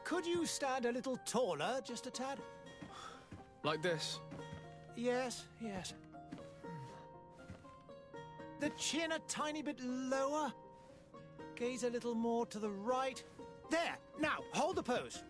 Could you stand a little taller, just a tad? Like this? Yes, yes. The chin a tiny bit lower. Gaze a little more to the right. There! Now, hold the pose.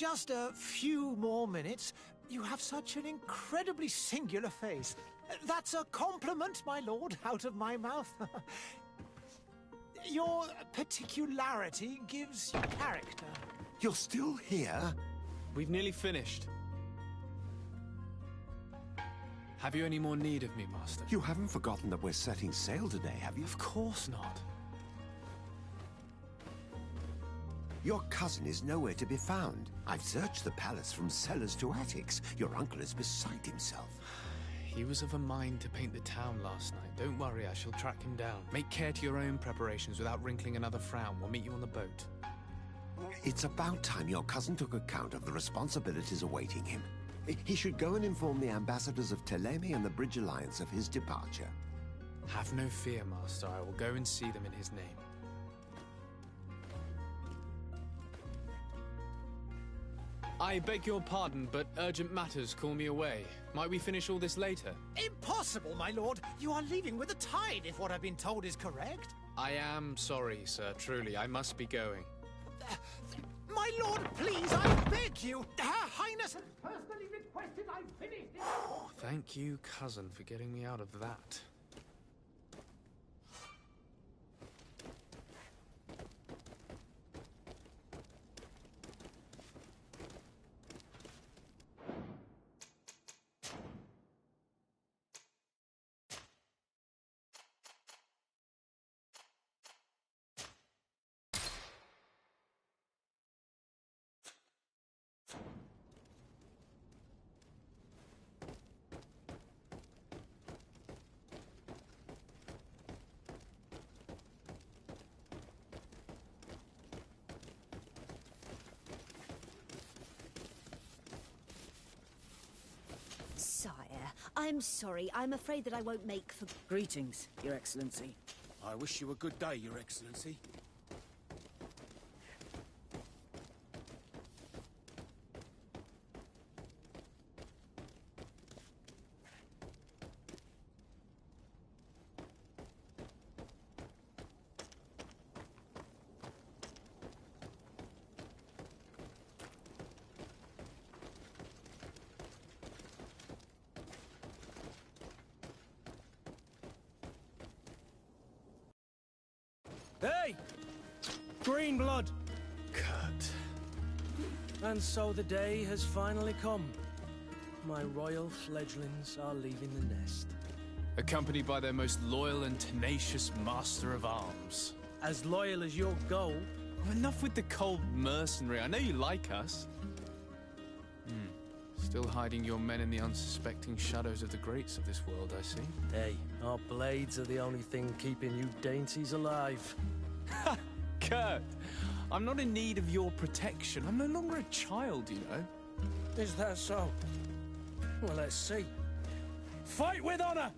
Just a few more minutes. You have such an incredibly singular face. That's a compliment, my lord, out of my mouth. Your particularity gives you character. You're still here? We've nearly finished. Have you any more need of me, Master? You haven't forgotten that we're setting sail today, have you? Of course not. Your cousin is nowhere to be found. I've searched the palace from cellars to attics. Your uncle is beside himself. He was of a mind to paint the town last night. Don't worry, I shall track him down. Make care to your own preparations without wrinkling another frown. We'll meet you on the boat. It's about time your cousin took account of the responsibilities awaiting him. He should go and inform the ambassadors of Teleme and the Bridge Alliance of his departure. Have no fear, Master. I will go and see them in his name. I beg your pardon, but urgent matters call me away. Might we finish all this later? Impossible, my lord. You are leaving with the tide, if what I've been told is correct. I am sorry, sir. Truly, I must be going. My lord, please, I beg you. Her Highness has personally requested I finish this. Thank you, cousin, for getting me out of that. Sire, I'm sorry. I'm afraid that I won't make for... Greetings, Your Excellency. I wish you a good day, Your Excellency. Hey! Green blood! Kurt. And so the day has finally come. My royal fledglings are leaving the nest. Accompanied by their most loyal and tenacious master of arms. As loyal as your gold. Oh, enough with the cold mercenary. I know you like us. Still hiding your men in the unsuspecting shadows of the greats of this world, I see. Hey, our blades are the only thing keeping you dainties alive. Ha! Kurt! I'm not in need of your protection. I'm no longer a child, you know. Is that so? Well, let's see. Fight with honor!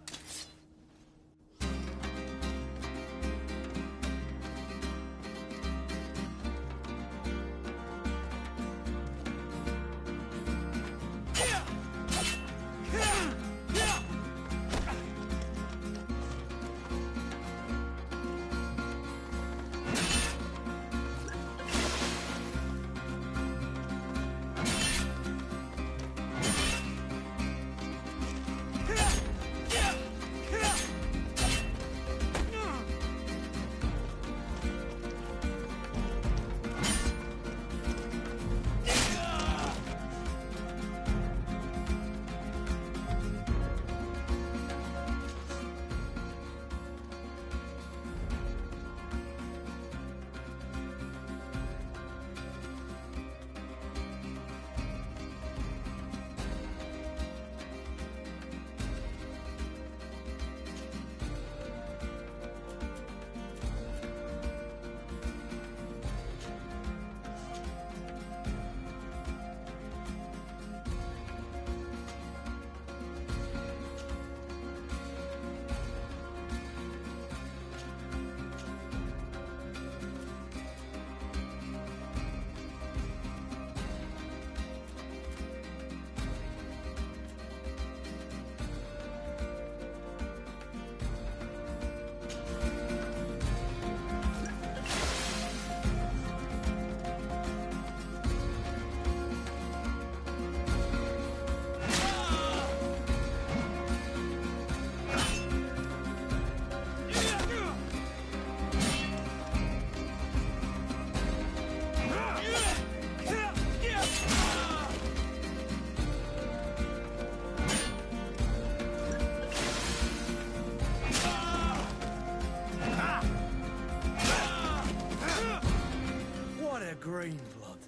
green blood.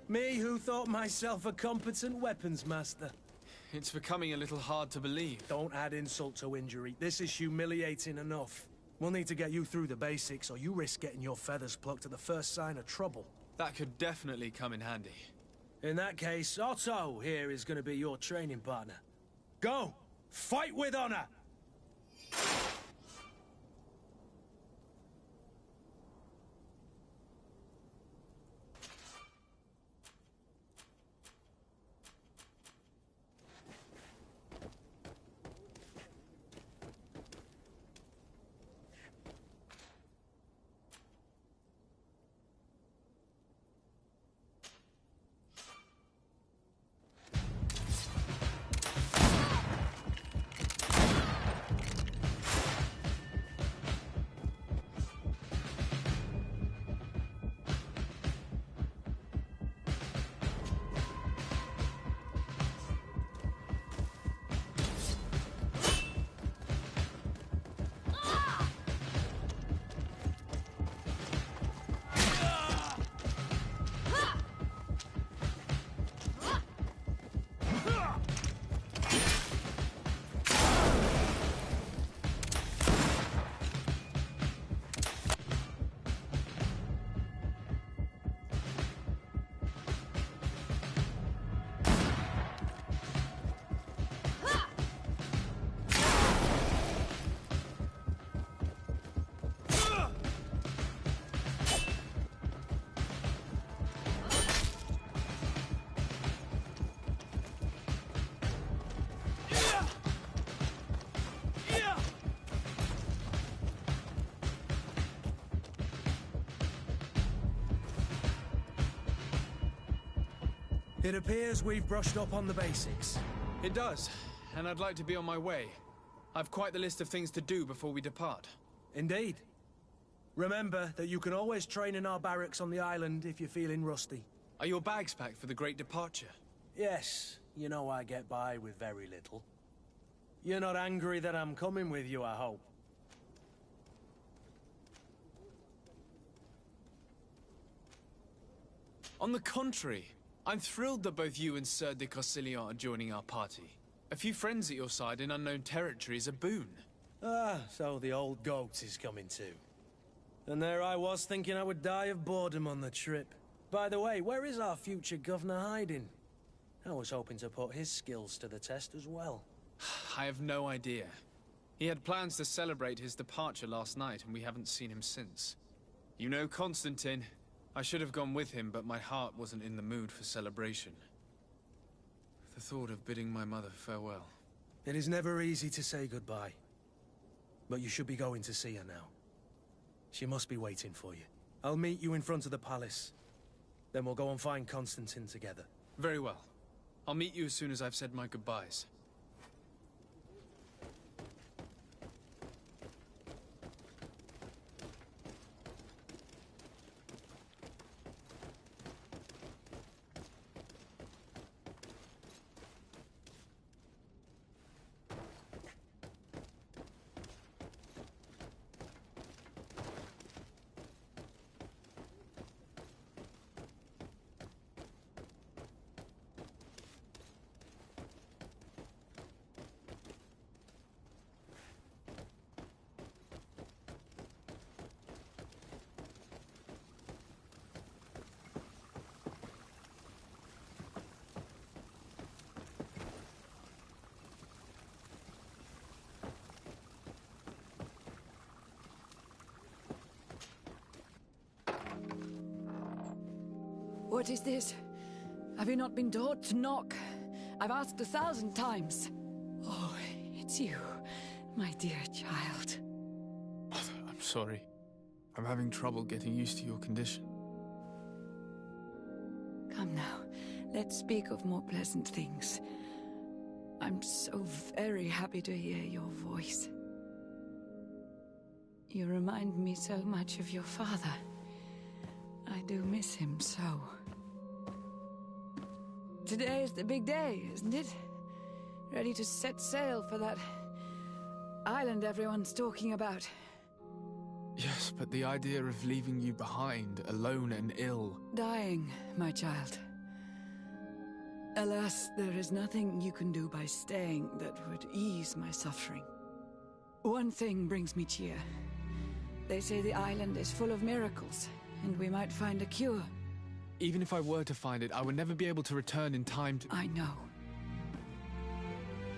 Me who thought myself a competent weapons master. It's becoming a little hard to believe. Don't add insult to injury. This is humiliating enough. We'll need to get you through the basics, or you risk getting your feathers plucked at the first sign of trouble. That could definitely come in handy. In that case, Otto here is going to be your training partner. Go! Fight with honor! It appears we've brushed up on the basics. It does, and I'd like to be on my way. I've quite the list of things to do before we depart. Indeed. Remember that you can always train in our barracks on the island if you're feeling rusty. Are your bags packed for the great departure? Yes, you know I get by with very little. You're not angry that I'm coming with you, I hope. On the contrary, I'm thrilled that both you and Sir de Cossillon are joining our party. A few friends at your side in unknown territory is a boon. Ah, so the old goat is coming too. And there I was thinking I would die of boredom on the trip. By the way, where is our future governor hiding? I was hoping to put his skills to the test as well. I have no idea. He had plans to celebrate his departure last night, and we haven't seen him since. You know Constantine. I should have gone with him, but my heart wasn't in the mood for celebration. The thought of bidding my mother farewell. It is never easy to say goodbye. But you should be going to see her now. She must be waiting for you. I'll meet you in front of the palace. Then we'll go and find Constantine together. Very well. I'll meet you as soon as I've said my goodbyes. What is this? Have you not been taught to knock? I've asked 1,000 times. Oh, it's you, my dear child. I'm sorry. I'm having trouble getting used to your condition. Come now, let's speak of more pleasant things. I'm so very happy to hear your voice. You remind me so much of your father. I do miss him so. Today is the big day, isn't it? Ready to set sail for that island everyone's talking about. Yes, but the idea of leaving you behind, alone and ill... Dying, my child. Alas, there is nothing you can do by staying that would ease my suffering. One thing brings me cheer. They say the island is full of miracles, and we might find a cure. Even if I were to find it, I would never be able to return in time to... I know.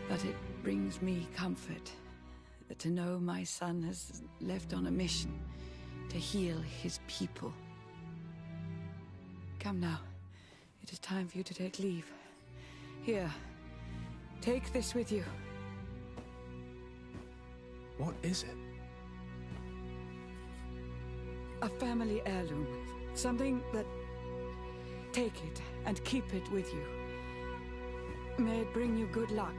But it brings me comfort to know my son has left on a mission to heal his people. Come now. It is time for you to take leave. Here, take this with you. What is it? A family heirloom. Something that... Take it and keep it with you. May it bring you good luck.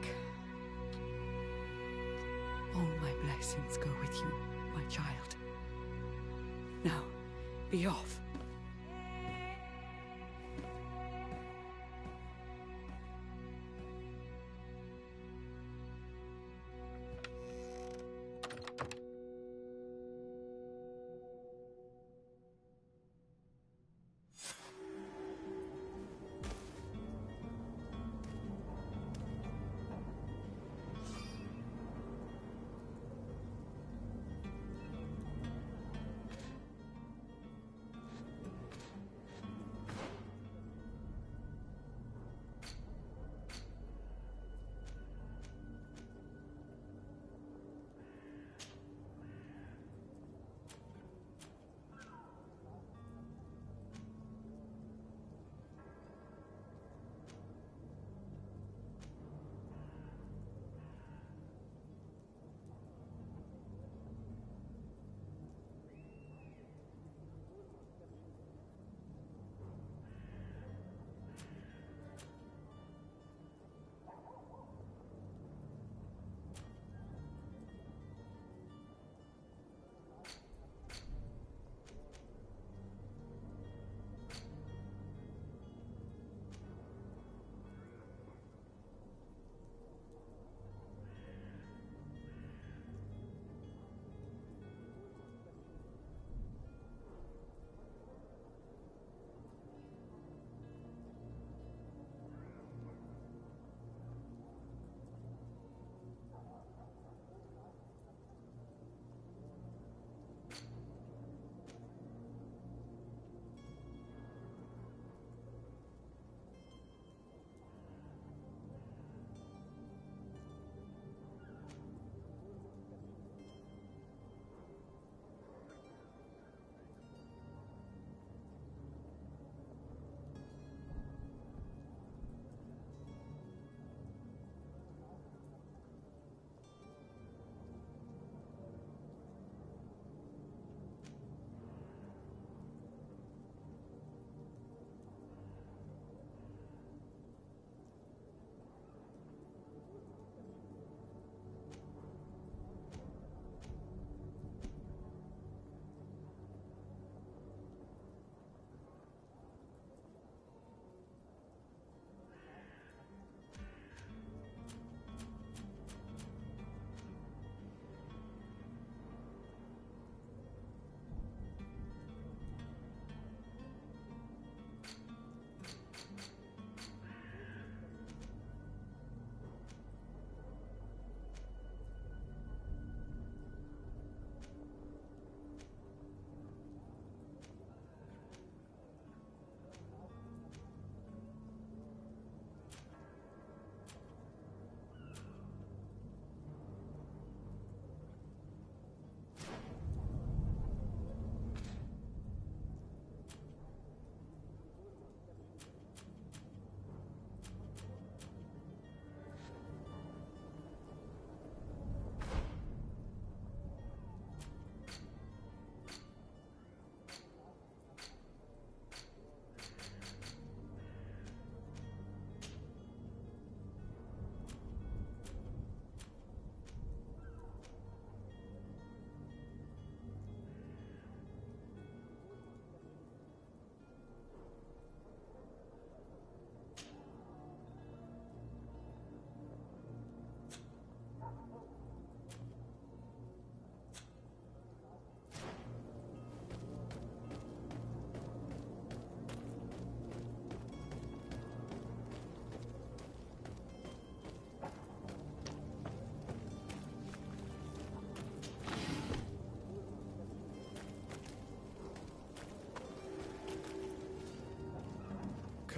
All my blessings go with you, my child. Now, be off.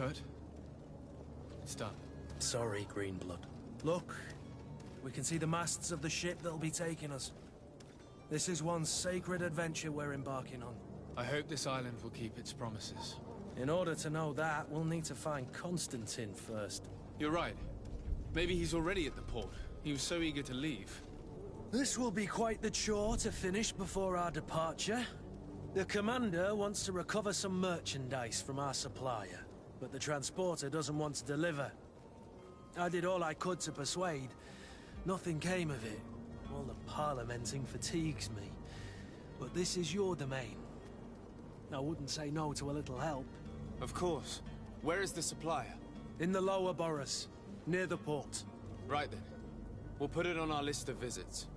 Kurt. It's done. Sorry, Greenblood. Look, we can see the masts of the ship that'll be taking us. This is one sacred adventure we're embarking on. I hope this island will keep its promises. In order to know that, we'll need to find Constantine first. You're right. Maybe he's already at the port. He was so eager to leave. This will be quite the chore to finish before our departure. The commander wants to recover some merchandise from our supplier, but the transporter doesn't want to deliver. I did all I could to persuade. Nothing came of it. All the parliamenting fatigues me. But this is your domain. I wouldn't say no to a little help. Of course. Where is the supplier? In the lower boroughs, near the port. Right then. We'll put it on our list of visits.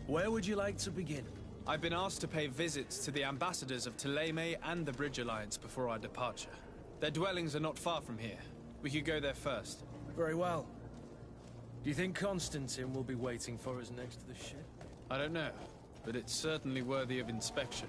Where would you like to begin? I've been asked to pay visits to the ambassadors of Thélème and the Bridge Alliance before our departure. Their dwellings are not far from here. We could go there first. Very well. Do you think Constantine will be waiting for us next to the ship? I don't know, but it's certainly worthy of inspection.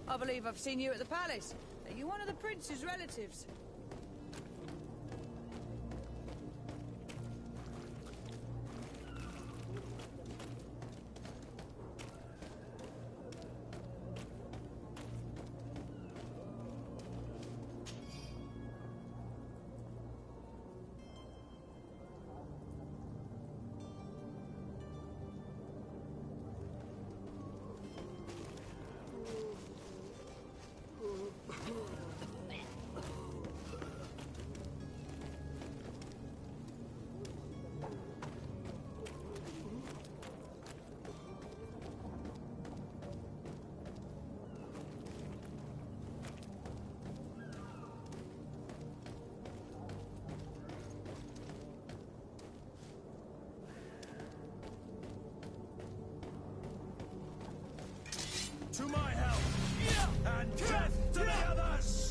I believe I've seen you at the palace. Are you one of the prince's relatives? To my help! And death to the others!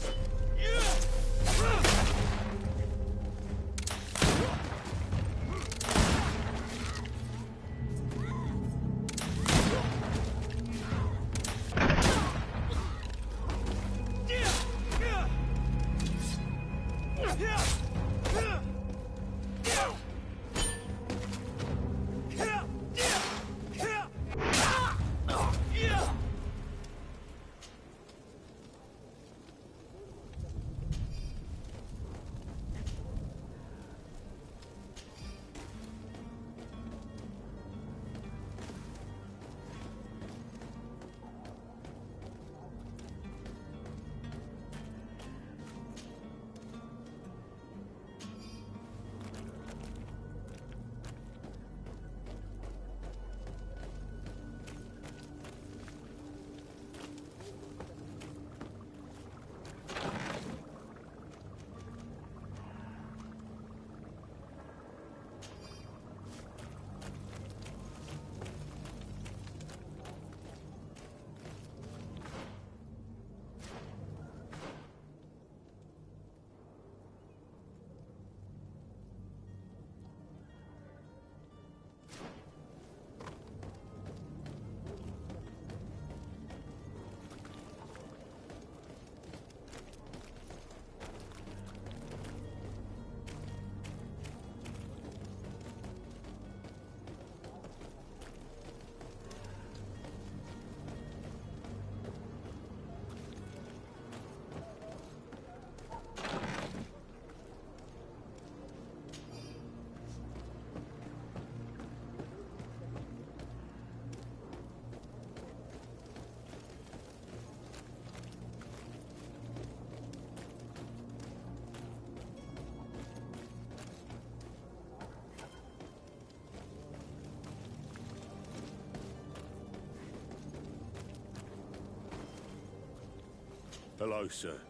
Hello, sir.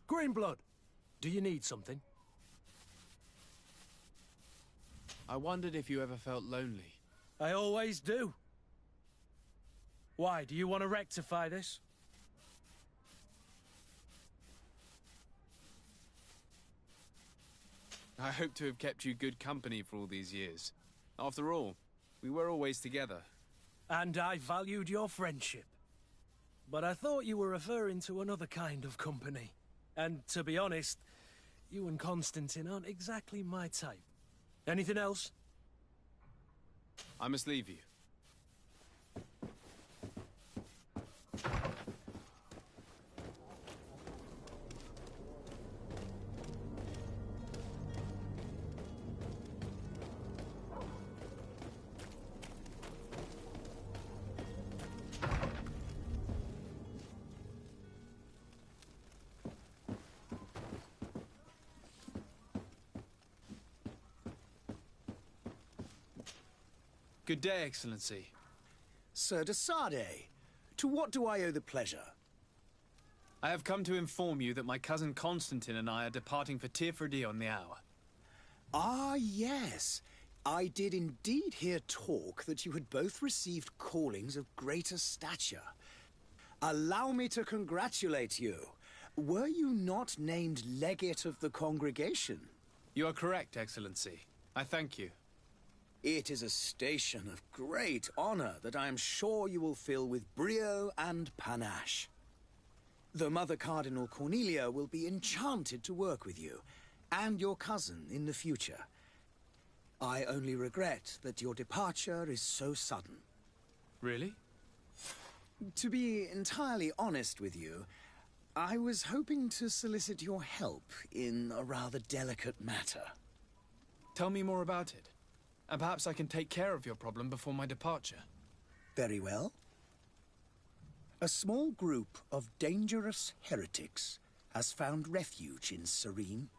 Greenblood, do you need something? I wondered if you ever felt lonely. I always do. Why, do you want to rectify this? I hope to have kept you good company for all these years. After all, we were always together. And I valued your friendship. But I thought you were referring to another kind of company. And to be honest, you and Constantine aren't exactly my type. Anything else? I must leave you. Good day, Excellency. Sir de Sardet, to what do I owe the pleasure? I have come to inform you that my cousin Constantine and I are departing for Tirfredi on the hour. Ah, yes. I did indeed hear talk that you had both received callings of greater stature. Allow me to congratulate you. Were you not named legate of the congregation? You are correct, Excellency. I thank you. It is a station of great honor that I am sure you will fill with brio and panache. The Mother Cardinal Cornelia will be enchanted to work with you, and your cousin in the future. I only regret that your departure is so sudden. Really? To be entirely honest with you, I was hoping to solicit your help in a rather delicate matter. Tell me more about it, and perhaps I can take care of your problem before my departure. Very well. A small group of dangerous heretics has found refuge in Serene.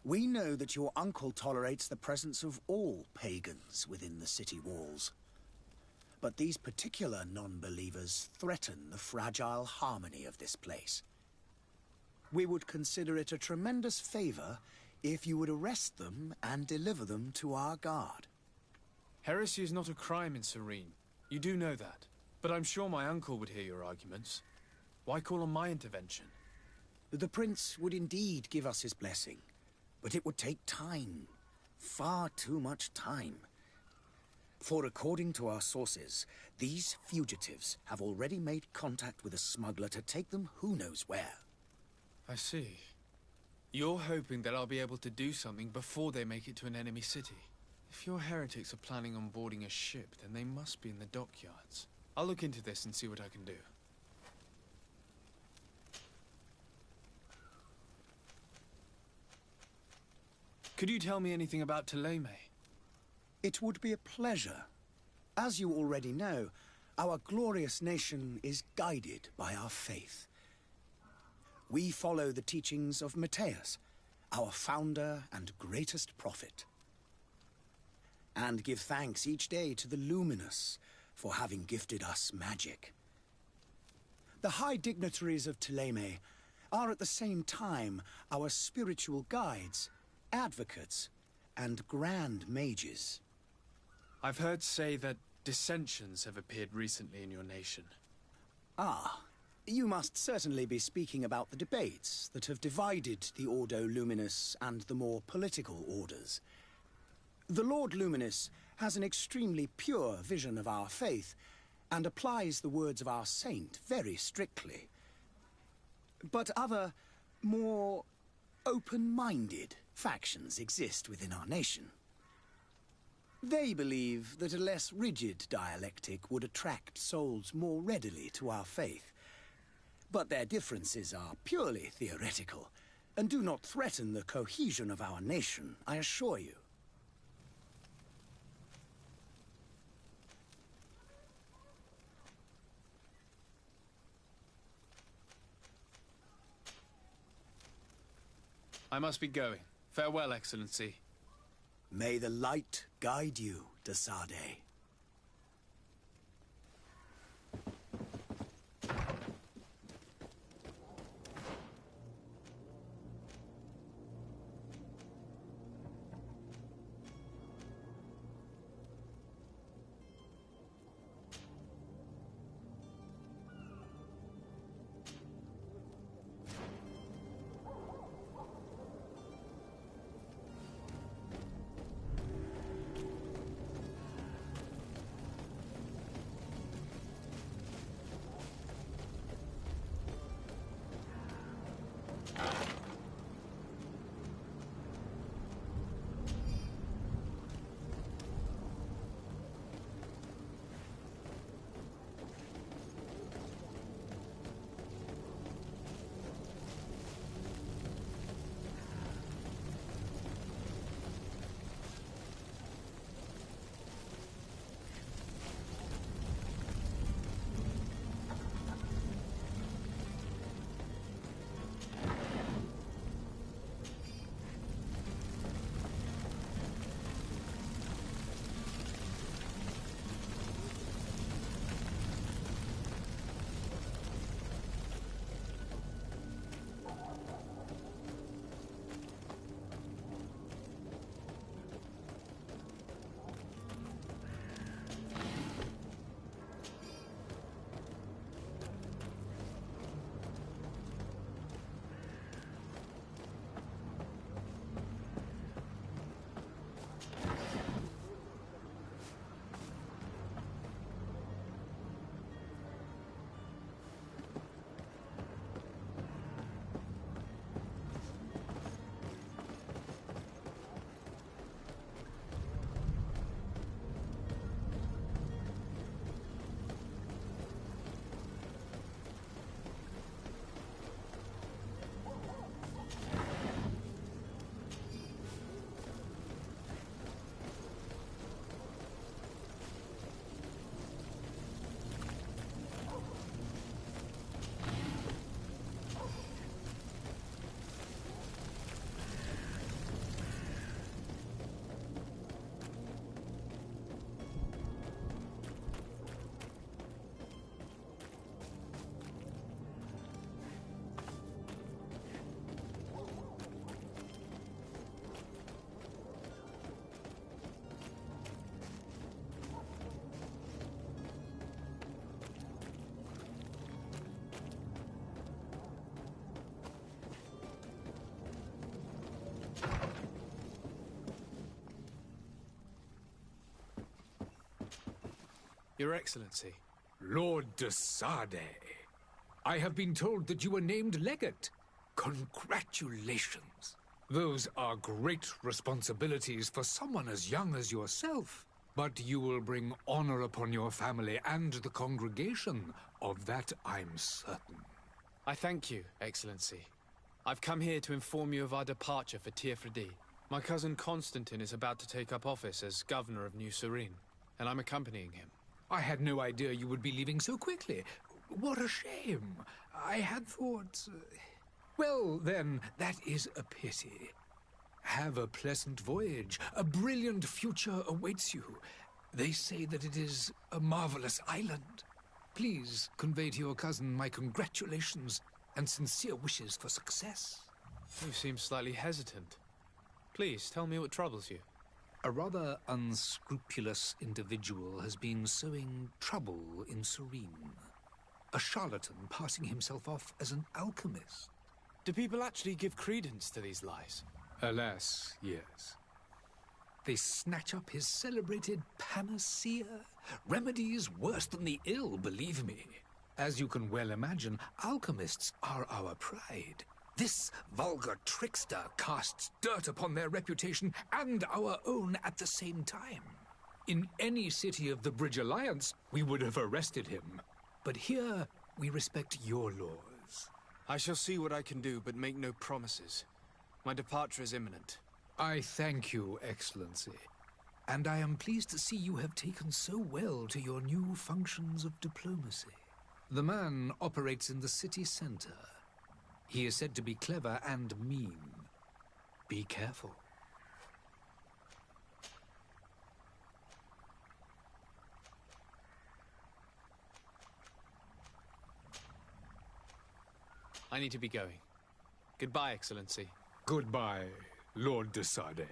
We know that your uncle tolerates the presence of all pagans within the city walls. But these particular non-believers threaten the fragile harmony of this place. We would consider it a tremendous favor if you would arrest them and deliver them to our guard. Heresy is not a crime in Serene. You do know that. But I'm sure my uncle would hear your arguments. Why call on my intervention? The prince would indeed give us his blessing, but it would take time. Far too much time. For according to our sources, these fugitives have already made contact with a smuggler to take them who knows where. I see. You're hoping that I'll be able to do something before they make it to an enemy city. If your heretics are planning on boarding a ship, then they must be in the dockyards. I'll look into this and see what I can do. Could you tell me anything about Thélème? It would be a pleasure. As you already know, our glorious nation is guided by our faith. We follow the teachings of Matthias, our founder and greatest prophet, and give thanks each day to the Luminous for having gifted us magic. The high dignitaries of Thélème are at the same time our spiritual guides, advocates, and grand mages. I've heard say that dissensions have appeared recently in your nation. Ah, you must certainly be speaking about the debates that have divided the Ordo Luminous and the more political orders. The Lord Luminous has an extremely pure vision of our faith and applies the words of our saint very strictly. But other, more open-minded factions exist within our nation. They believe that a less rigid dialectic would attract souls more readily to our faith. But their differences are purely theoretical and do not threaten the cohesion of our nation, I assure you. I must be going. Farewell, Excellency. May the light guide you, de Sardet. Your Excellency. Lord de Sade, I have been told that you were named legate. Congratulations. Those are great responsibilities for someone as young as yourself. But you will bring honor upon your family and the congregation. Of that I'm certain. I thank you, Excellency. I've come here to inform you of our departure for Tirfredi. My cousin Constantine is about to take up office as governor of New Serene, and I'm accompanying him. I had no idea you would be leaving so quickly. What a shame. I had thought... Well, then, that is a pity. Have a pleasant voyage. A brilliant future awaits you. They say that it is a marvelous island. Please convey to your cousin my congratulations and sincere wishes for success. You seem slightly hesitant. Please, tell me what troubles you. A rather unscrupulous individual has been sowing trouble in Serene. A charlatan passing himself off as an alchemist. Do people actually give credence to these lies? Alas, yes. They snatch up his celebrated panacea. Remedies worse than the ill, believe me. As you can well imagine, alchemists are our pride. This vulgar trickster casts dirt upon their reputation and our own at the same time. In any city of the Bridge Alliance, we would have arrested him. But here, we respect your laws. I shall see what I can do, but make no promises. My departure is imminent. I thank you, Excellency. And I am pleased to see you have taken so well to your new functions of diplomacy. The man operates in the city center. He is said to be clever and mean. Be careful. I need to be going. Goodbye, Excellency. Goodbye, Lord de Sade.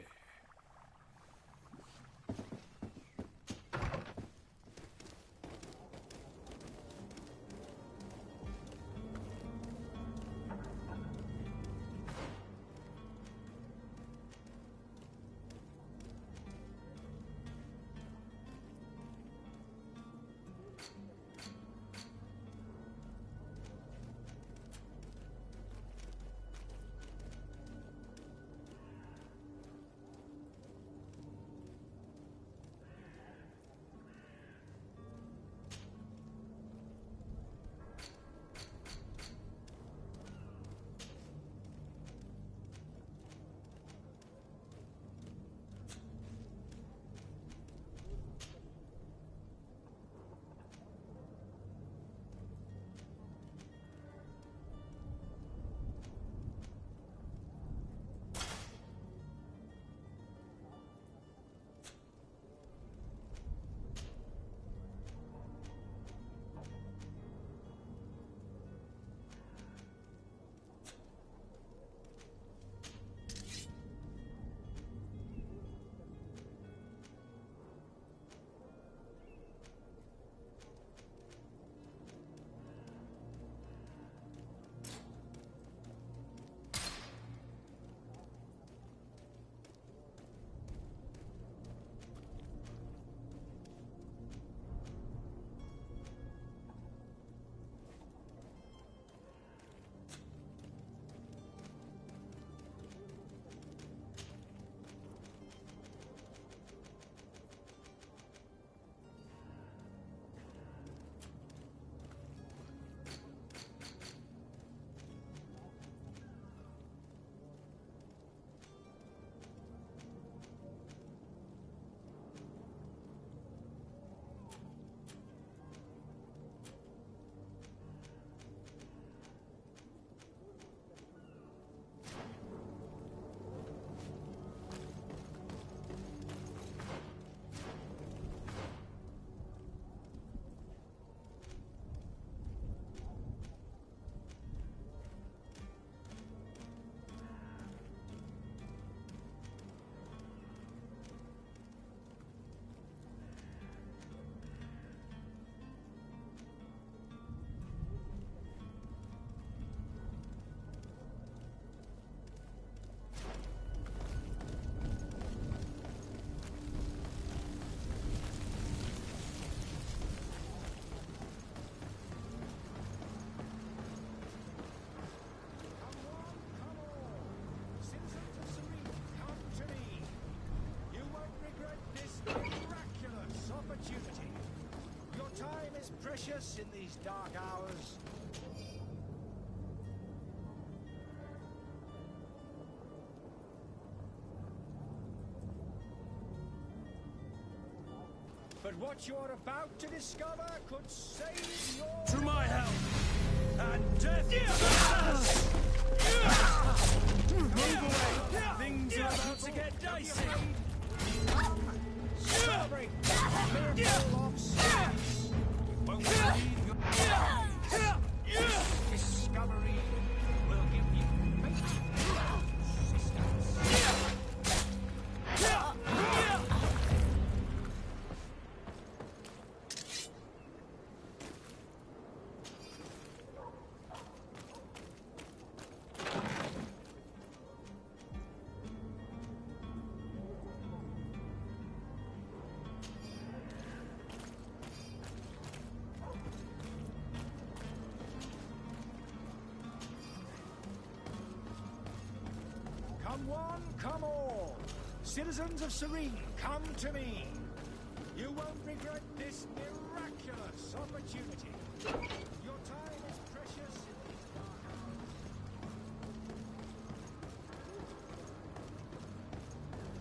is precious in these dark hours. But what you're about to discover could save your... To my help! And death! Move away! Things are about to get dicey! Celebrate! Miracle of science! Won't leave your... Discovery will give you assistance. Come one, come all. Citizens of Serene, come to me. You won't regret this miraculous opportunity. Your time is precious in these dark hours.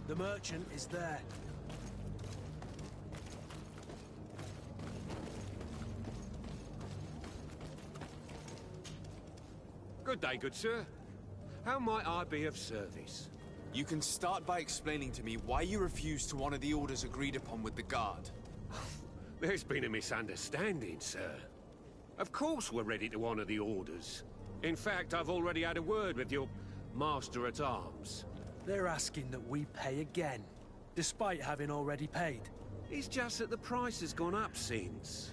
The merchant is there. Good day, good sir. How might I be of service? You can start by explaining to me why you refused to honor the orders agreed upon with the guard. There's been a misunderstanding, sir. Of course we're ready to honor the orders. In fact, I've already had a word with your master-at-arms. They're asking that we pay again, despite having already paid. It's just that the price has gone up since.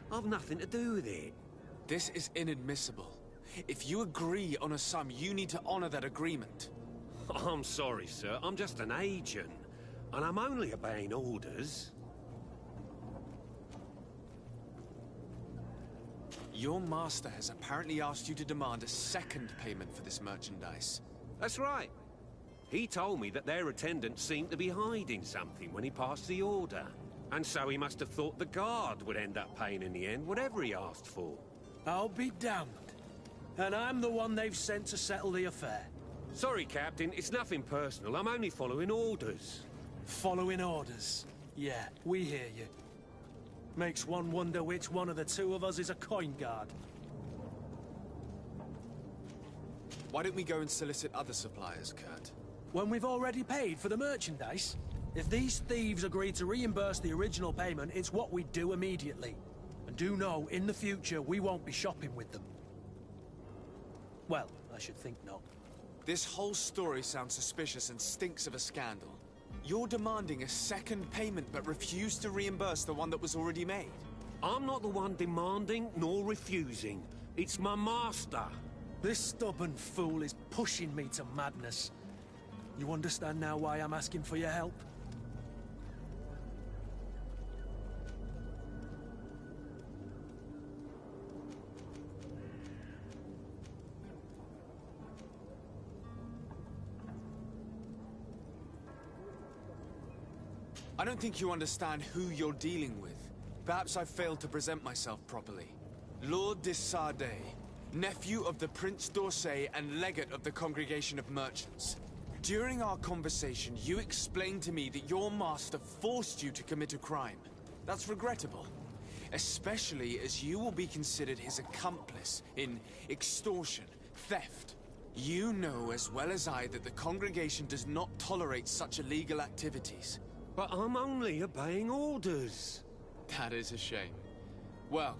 I've nothing to do with it. This is inadmissible. If you agree on a sum, you need to honor that agreement. I'm sorry, sir. I'm just an agent. And I'm only obeying orders. Your master has apparently asked you to demand a second payment for this merchandise. That's right. He told me that their attendant seemed to be hiding something when he passed the order. And so he must have thought the guard would end up paying in the end, whatever he asked for. I'll be damned. And I'm the one they've sent to settle the affair. Sorry, Captain. It's nothing personal. I'm only following orders. Following orders? Yeah, we hear you. Makes one wonder which one of the two of us is a coin guard. Why don't we go and solicit other suppliers, Kurt? When we've already paid for the merchandise? If these thieves agree to reimburse the original payment, it's what we do immediately. And do know, in the future, we won't be shopping with them. Well, I should think not. This whole story sounds suspicious and stinks of a scandal. You're demanding a second payment but refuse to reimburse the one that was already made. I'm not the one demanding nor refusing. It's my master. This stubborn fool is pushing me to madness. You understand now why I'm asking for your help? I don't think you understand who you're dealing with. Perhaps I failed to present myself properly. Lord de Sardet, nephew of the Prince d'Orsay and legate of the Congregation of Merchants. During our conversation, you explained to me that your master forced you to commit a crime. That's regrettable, especially as you will be considered his accomplice in extortion, theft. You know as well as I that the Congregation does not tolerate such illegal activities. But I'm only obeying orders. That is a shame. Well,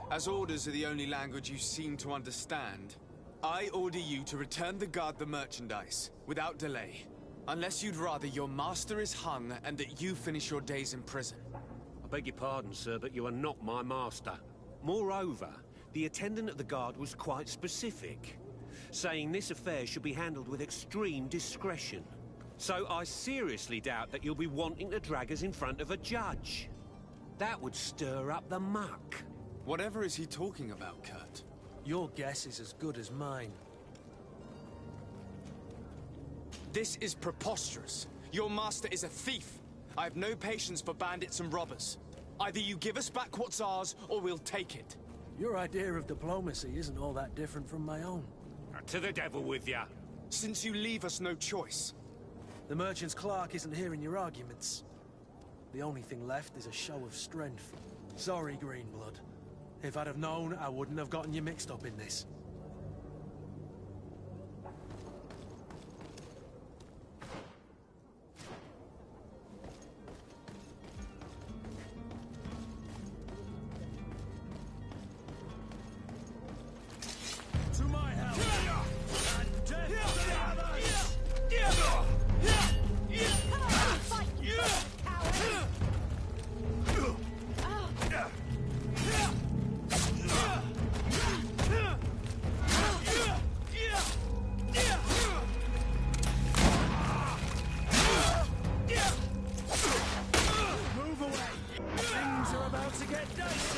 as orders are the only language you seem to understand, I order you to return the guard the merchandise, without delay. Unless you'd rather your master is hung and that you finish your days in prison. I beg your pardon, sir, but you are not my master. Moreover, the attendant at the guard was quite specific, saying this affair should be handled with extreme discretion. So I seriously doubt that you'll be wanting to drag us in front of a judge. That would stir up the muck. Whatever is he talking about, Kurt? Your guess is as good as mine. This is preposterous. Your master is a thief. I have no patience for bandits and robbers. Either you give us back what's ours, or we'll take it. Your idea of diplomacy isn't all that different from my own. To the devil with ya. Since you leave us no choice. The merchant's clerk isn't hearing your arguments. The only thing left is a show of strength. Sorry, Greenblood. If I'd have known, I wouldn't have gotten you mixed up in this. To my help! And death to the others! Come on, fight, you coward! Move away! Things are about to get dicey!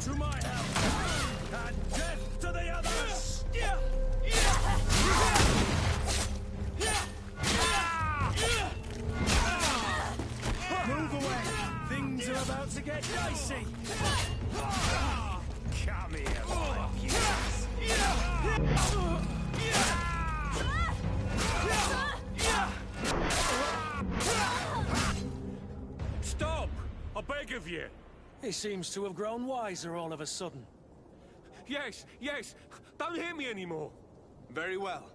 To my help! And death to the others! Move away! Things are about to get dicey! Come here, my beauties. Stop! I beg of you. He seems to have grown wiser all of a sudden. Yes, yes. Don't hit me anymore. Very well.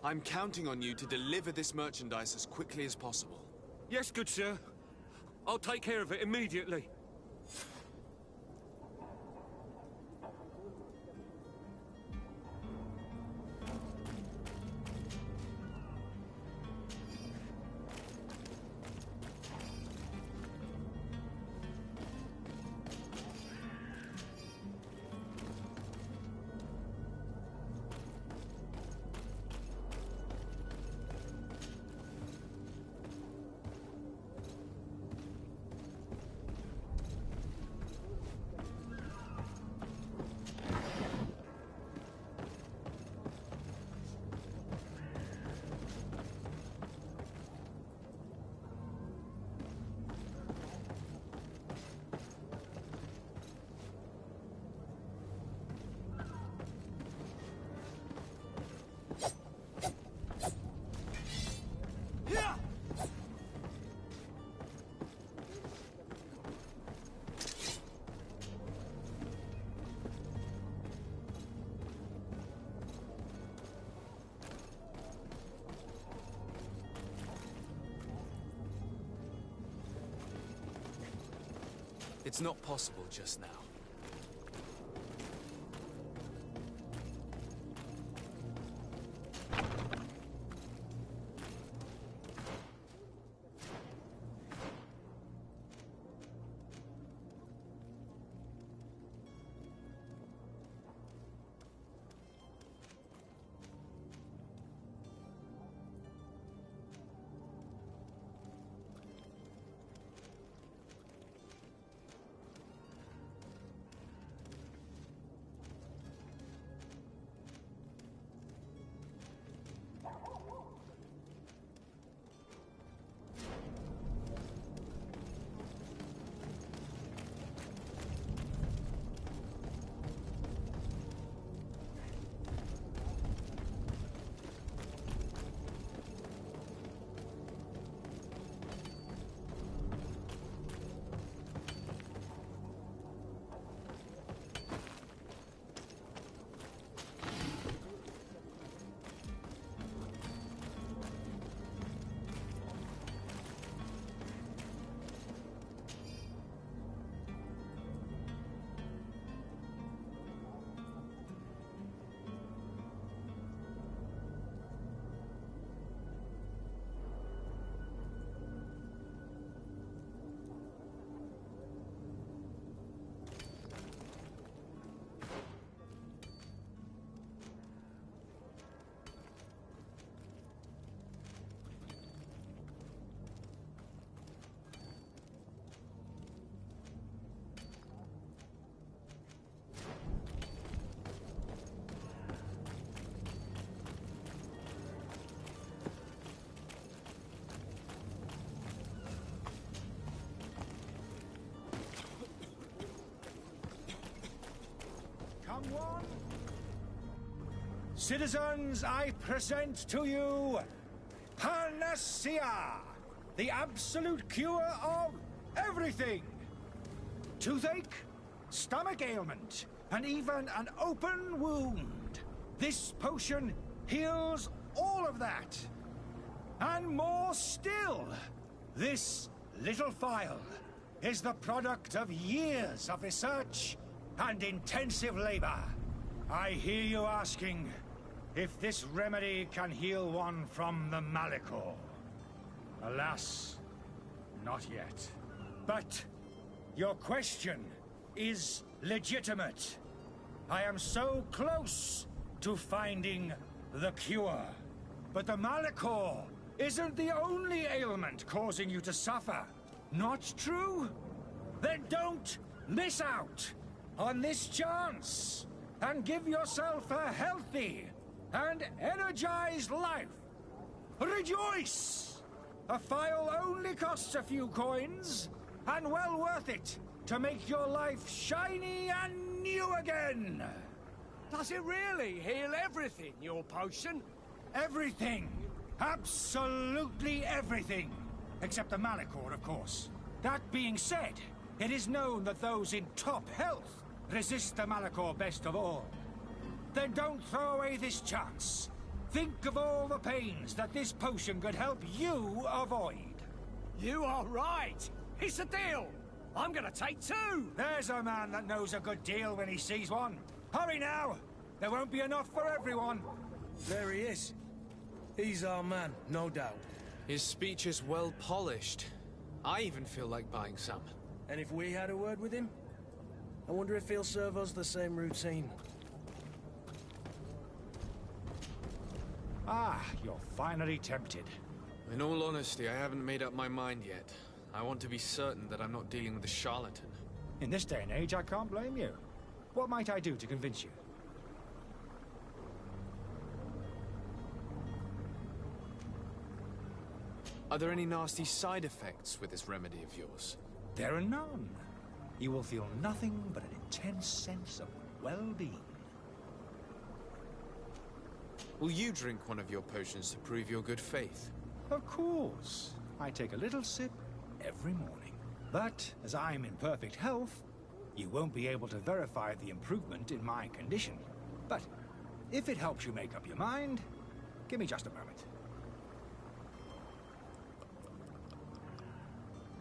I'm counting on you to deliver this merchandise as quickly as possible. Yes, good sir. I'll take care of it immediately. It's not possible just now. Come one. Citizens, I present to you Panacea, the absolute cure of everything. Toothache, stomach ailment, and even an open wound. This potion heals all of that. And more still. This little phial is the product of years of research and intensive labor. I hear you asking if this remedy can heal one from the Malachor. Alas, not yet. But your question is legitimate. I am so close to finding the cure. But the Malachor isn't the only ailment causing you to suffer. Not true? Then don't miss out on this chance and give yourself a healthy and energized life. Rejoice! A phial only costs a few coins, and well worth it to make your life shiny and new again. Does it really heal everything, your potion? Everything. Absolutely everything. Except the Malachor, of course. That being said, it is known that those in top health resist the Malachor best of all. Then don't throw away this chance. Think of all the pains that this potion could help you avoid. You are right. It's a deal. I'm gonna take two. There's a man that knows a good deal when he sees one. Hurry now. There won't be enough for everyone. There he is. He's our man, no doubt. His speech is well polished. I even feel like buying some. And if we had a word with him? I wonder if he'll serve us the same routine. Ah, you're finally tempted. In all honesty, I haven't made up my mind yet. I want to be certain that I'm not dealing with a charlatan. In this day and age, I can't blame you. What might I do to convince you? Are there any nasty side effects with this remedy of yours? There are none. You will feel nothing but an intense sense of well-being. Will you drink one of your potions to prove your good faith? Of course. I take a little sip every morning. But as I'm in perfect health, you won't be able to verify the improvement in my condition. But if it helps you make up your mind, give me just a moment.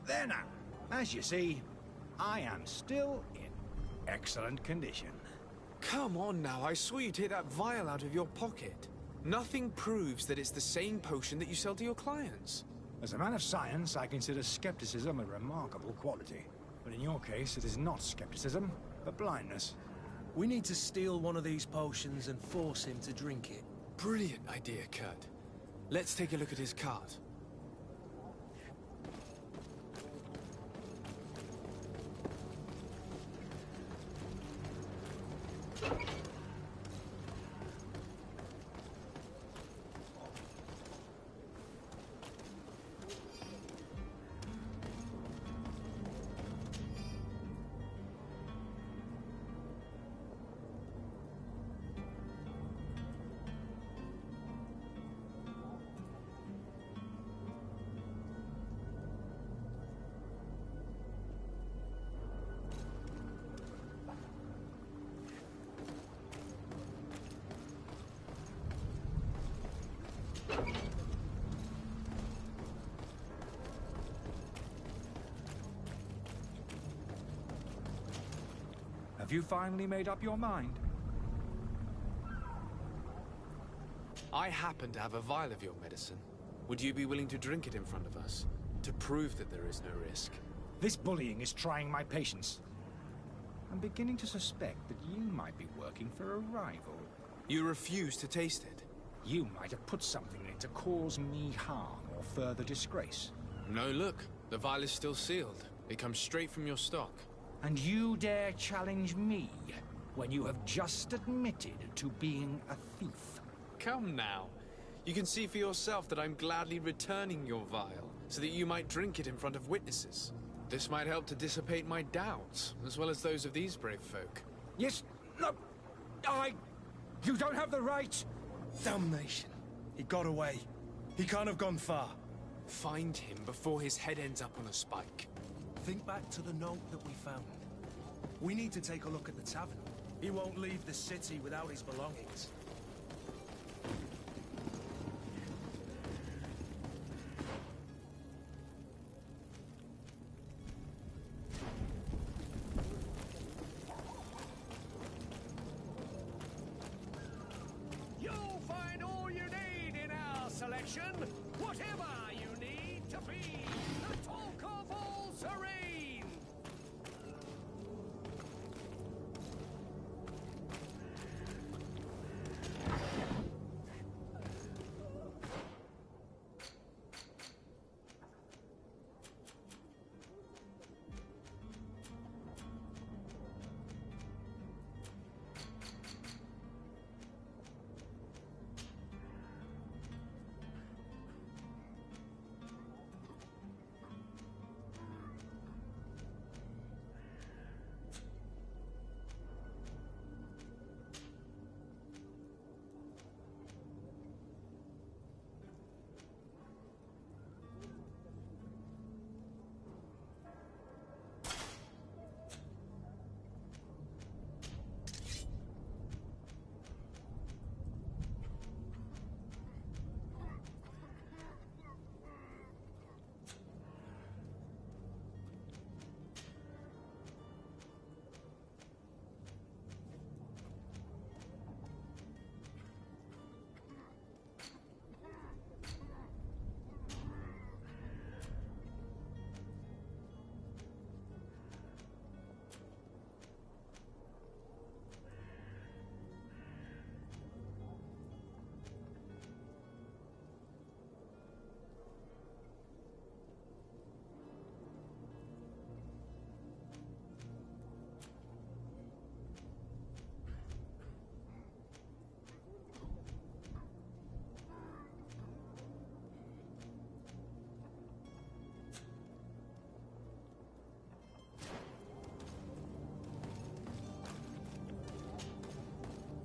There now. As you see, I am still in excellent condition. Come on now, I saw you take that vial out of your pocket. Nothing proves that it's the same potion that you sell to your clients. As a man of science, I consider skepticism a remarkable quality. But in your case, it is not skepticism, but blindness. We need to steal one of these potions and force him to drink it. Brilliant idea, Kurt. Let's take a look at his cart. Have you finally made up your mind? I happen to have a vial of your medicine. Would you be willing to drink it in front of us? To prove that there is no risk? This bullying is trying my patience. I'm beginning to suspect that you might be working for a rival. You refuse to taste it? You might have put something in it to cause me harm or further disgrace. No, look. The vial is still sealed. It comes straight from your stock. And you dare challenge me when you have just admitted to being a thief? Come now. You can see for yourself that I'm gladly returning your vial, so that you might drink it in front of witnesses. This might help to dissipate my doubts, as well as those of these brave folk. Yes, no, You don't have the right! Damnation. He got away. He can't have gone far. Find him before his head ends up on a spike. Think back to the note that we found. We need to take a look at the tavern. He won't leave the city without his belongings. You'll find all you need in our selection. Whatever you need to be the talk of all Serene.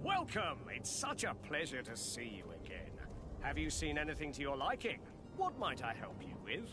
Welcome! It's such a pleasure to see you again. Have you seen anything to your liking? What might I help you with?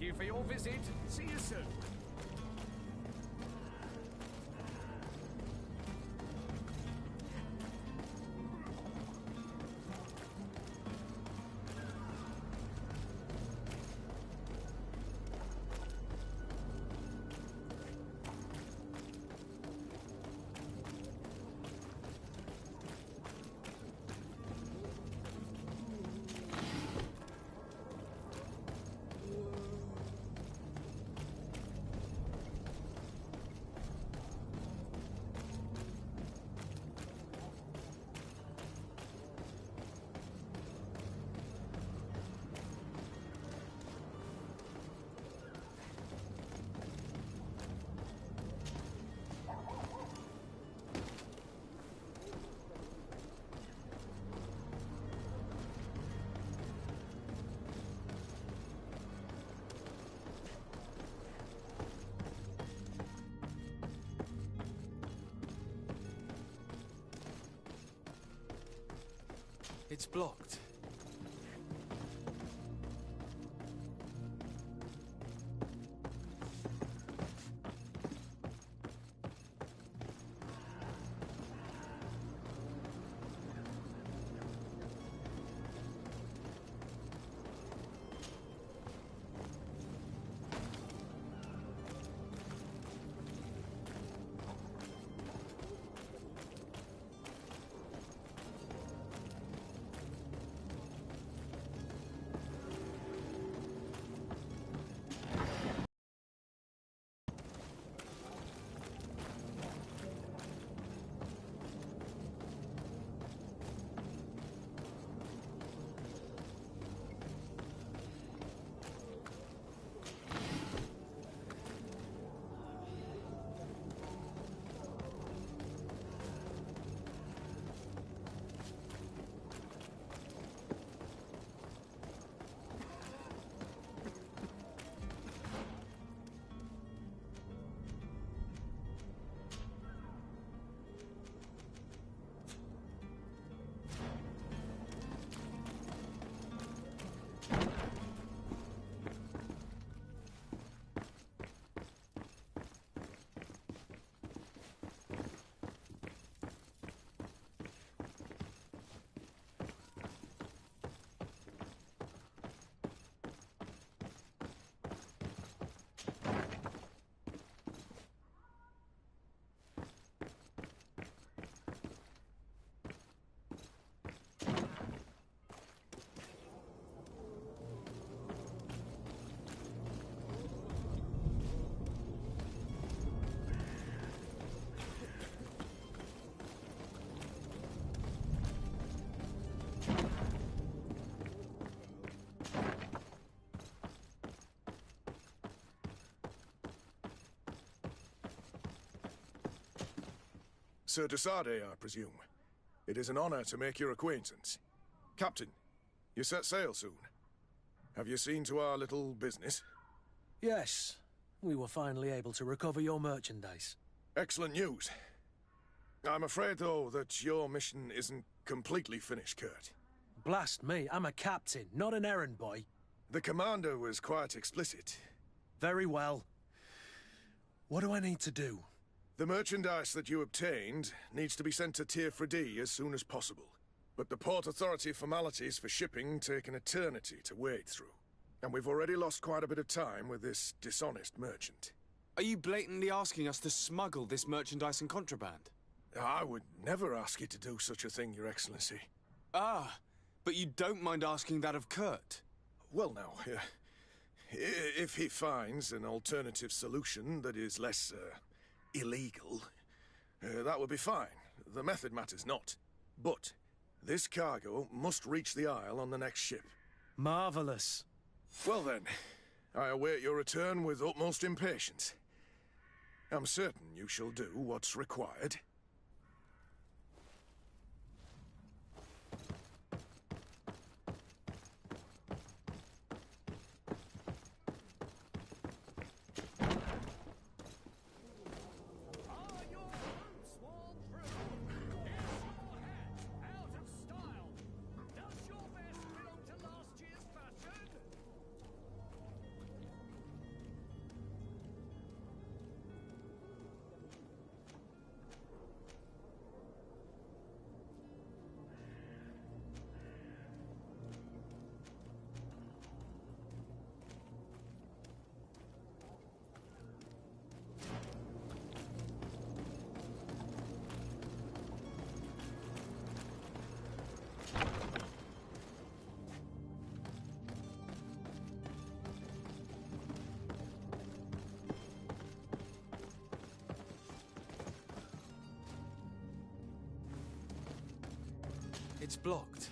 you for your visit. See you soon. It's blocked. Sir de Sardet, I presume. It is an honor to make your acquaintance. Captain, you set sail soon. Have you seen to our little business? Yes. We were finally able to recover your merchandise. Excellent news. I'm afraid, though, that your mission isn't completely finished, Kurt. Blast me, I'm a captain, not an errand boy. The commander was quite explicit. Very well. What do I need to do? The merchandise that you obtained needs to be sent to Tier 4D as soon as possible. But the Port Authority formalities for shipping take an eternity to wade through. And we've already lost quite a bit of time with this dishonest merchant. Are you blatantly asking us to smuggle this merchandise and contraband? I would never ask you to do such a thing, Your Excellency. Ah, but you don't mind asking that of Kurt? Well, now, if he finds an alternative solution that is less, illegal, that would be fine. The method matters not. But this cargo must reach the Isle on the next ship. Marvelous. Well then, I await your return with utmost impatience. I'm certain you shall do what's required. It's blocked.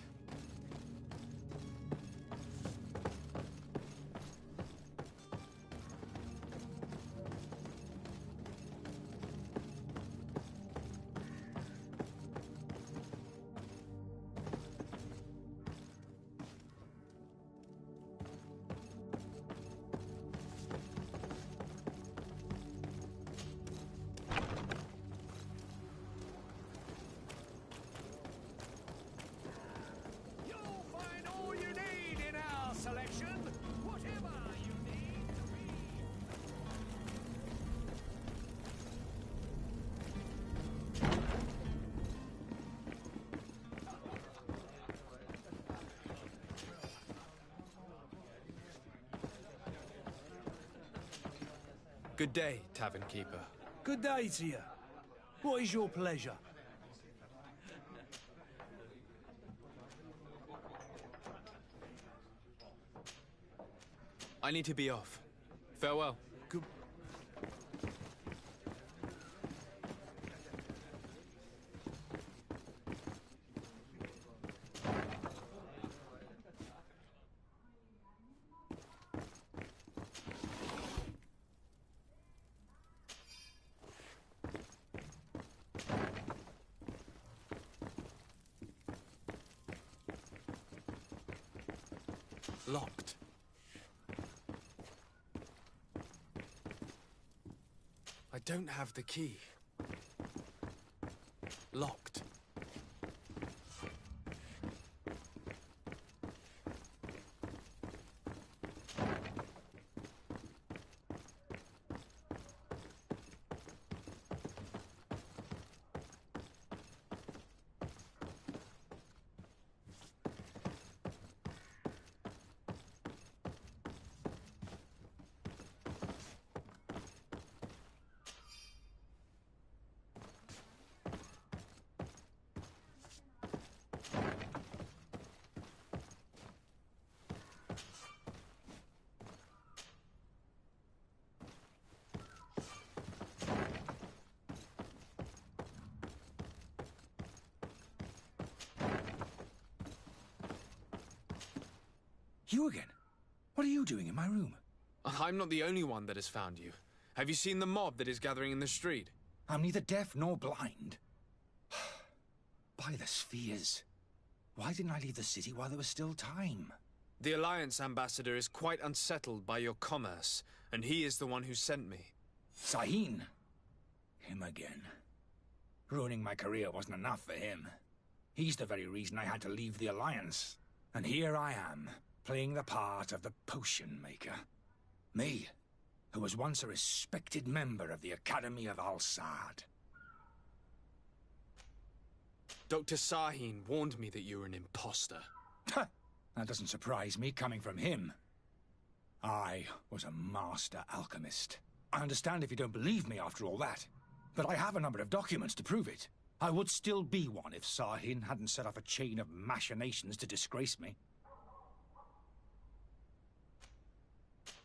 You'll find all you need in our selection, whatever you need to be. Good day, tavern keeper. Good day to you. What is your pleasure? I need to be off. Farewell. Good. Locked. I don't have the key. Locked. You again? What are you doing in my room? I'm not the only one that has found you. Have you seen the mob that is gathering in the street? I'm neither deaf nor blind. By the spheres. Why didn't I leave the city while there was still time? The Alliance ambassador is quite unsettled by your commerce, and he is the one who sent me. Sahin. Him again. Ruining my career wasn't enough for him. He's the very reason I had to leave the Alliance. And here I am, playing the part of the potion maker. Me, who was once a respected member of the Academy of Al-Sad. Dr. Sahin warned me that you were an imposter. That doesn't surprise me, coming from him. I was a master alchemist. I understand if you don't believe me after all that, but I have a number of documents to prove it. I would still be one if Sahin hadn't set off a chain of machinations to disgrace me.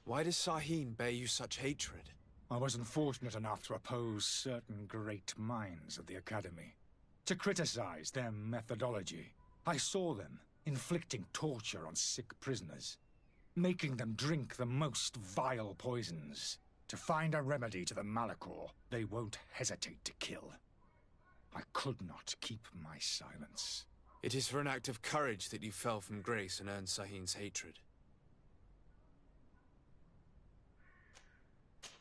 Why does Sahin bear you such hatred? I wasn't fortunate enough to oppose certain great minds of the Academy, to criticize their methodology. I saw them inflicting torture on sick prisoners, making them drink the most vile poisons. To find a remedy to the Malachor, they won't hesitate to kill. I could not keep my silence. It is for an act of courage that you fell from grace and earned Sahin's hatred.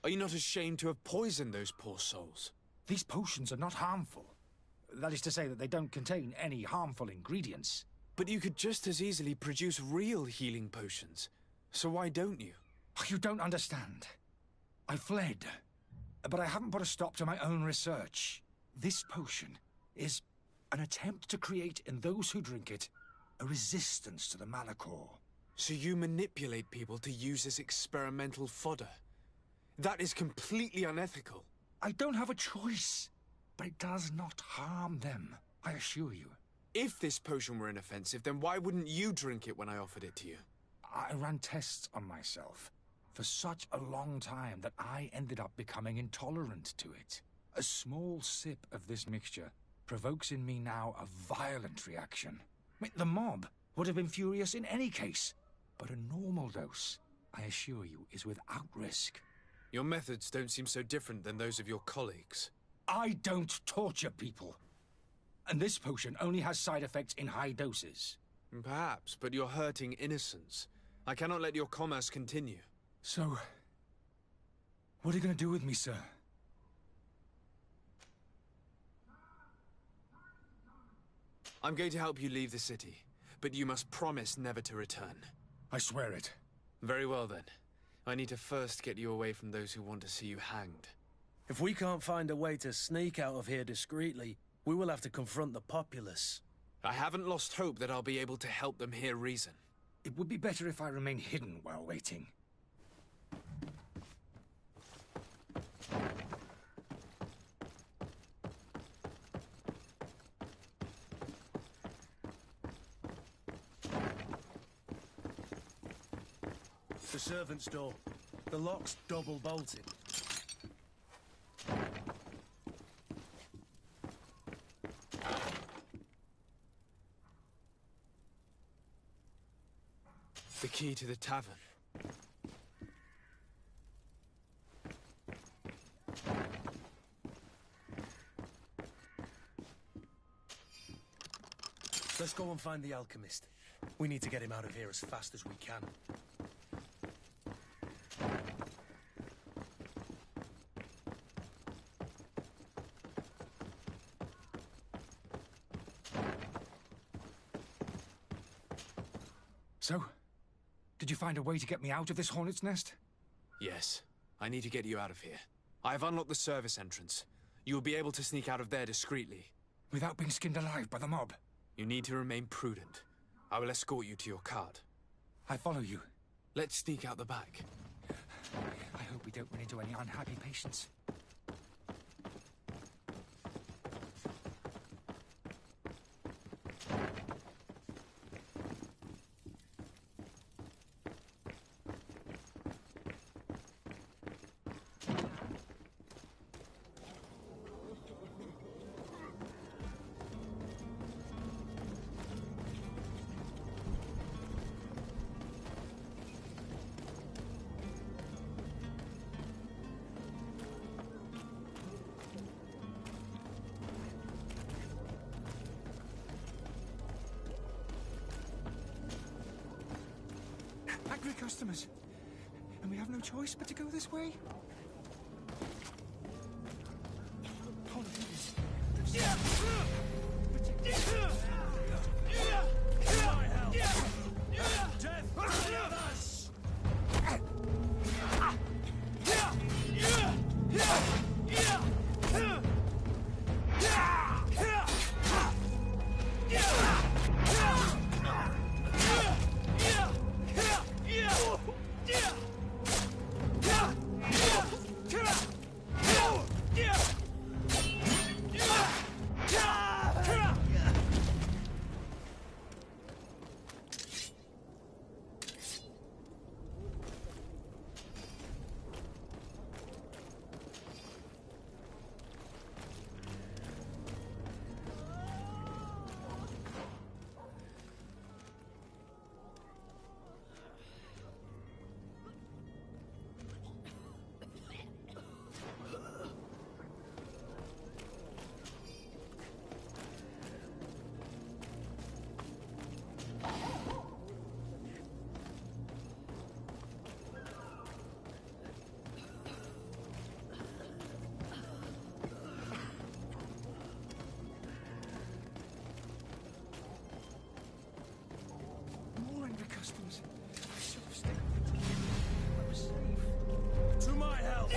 Are you not ashamed to have poisoned those poor souls? These potions are not harmful. That is to say that they don't contain any harmful ingredients. But you could just as easily produce real healing potions. So why don't you? You don't understand. I fled, but I haven't put a stop to my own research. This potion is an attempt to create in those who drink it a resistance to the Malachor. So you manipulate people to use as experimental fodder? That is completely unethical. I don't have a choice, but it does not harm them, I assure you. If this potion were inoffensive, then why wouldn't you drink it when I offered it to you? I ran tests on myself for such a long time that I ended up becoming intolerant to it. A small sip of this mixture provokes in me now a violent reaction. The mob would have been furious in any case. But a normal dose, I assure you, is without risk. Your methods don't seem so different than those of your colleagues. I don't torture people. And this potion only has side effects in high doses. Perhaps, but you're hurting innocents. I cannot let your commerce continue. So, what are you going to do with me, sir? I'm going to help you leave the city, but you must promise never to return. I swear it. Very well, then. I need to first get you away from those who want to see you hanged. If we can't find a way to sneak out of here discreetly, we will have to confront the populace. I haven't lost hope that I'll be able to help them hear reason. It would be better if I remain hidden while waiting. The servant's door. The lock's double bolted. The key to the tavern. Let's go and find the alchemist. We need to get him out of here as fast as we can. So, did you find a way to get me out of this hornet's nest? Yes. I need to get you out of here. I have unlocked the service entrance. You will be able to sneak out of there discreetly. Without being skinned alive by the mob? You need to remain prudent. I will escort you to your cart. I follow you. Let's sneak out the back. I hope we don't run into any unhappy patients. Angry customers. And we have no choice but to go this way? To my help!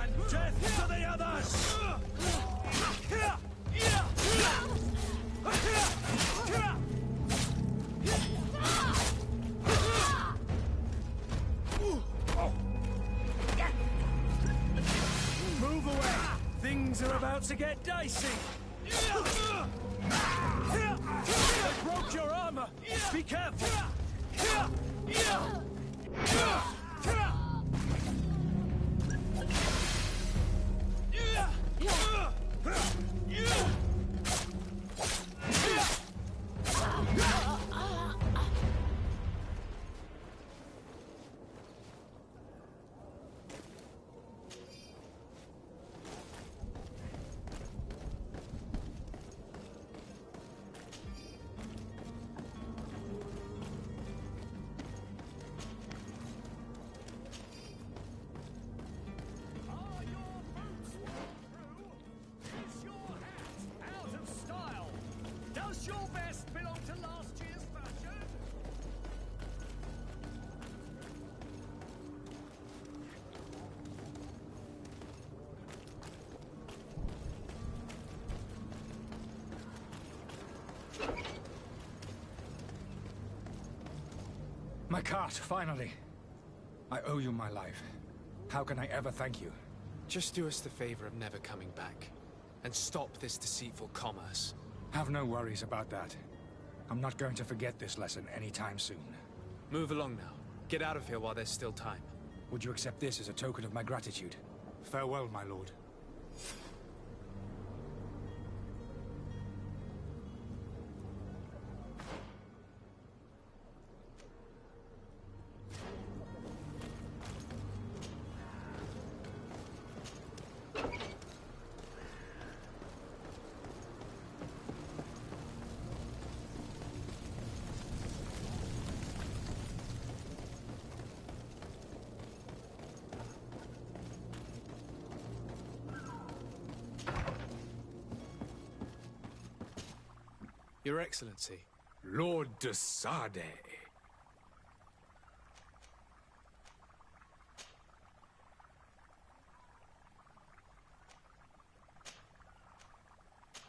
And death to the others! Move away! Things are about to get dicey! They broke your armor! Be careful! My cart, finally. I owe you my life. How can I ever thank you? Just do us the favor of never coming back. And stop this deceitful commerce. Have no worries about that. I'm not going to forget this lesson anytime soon. Move along now. Get out of here while there's still time. Would you accept this as a token of my gratitude? Farewell, my lord. Your Excellency. Lord de Sade.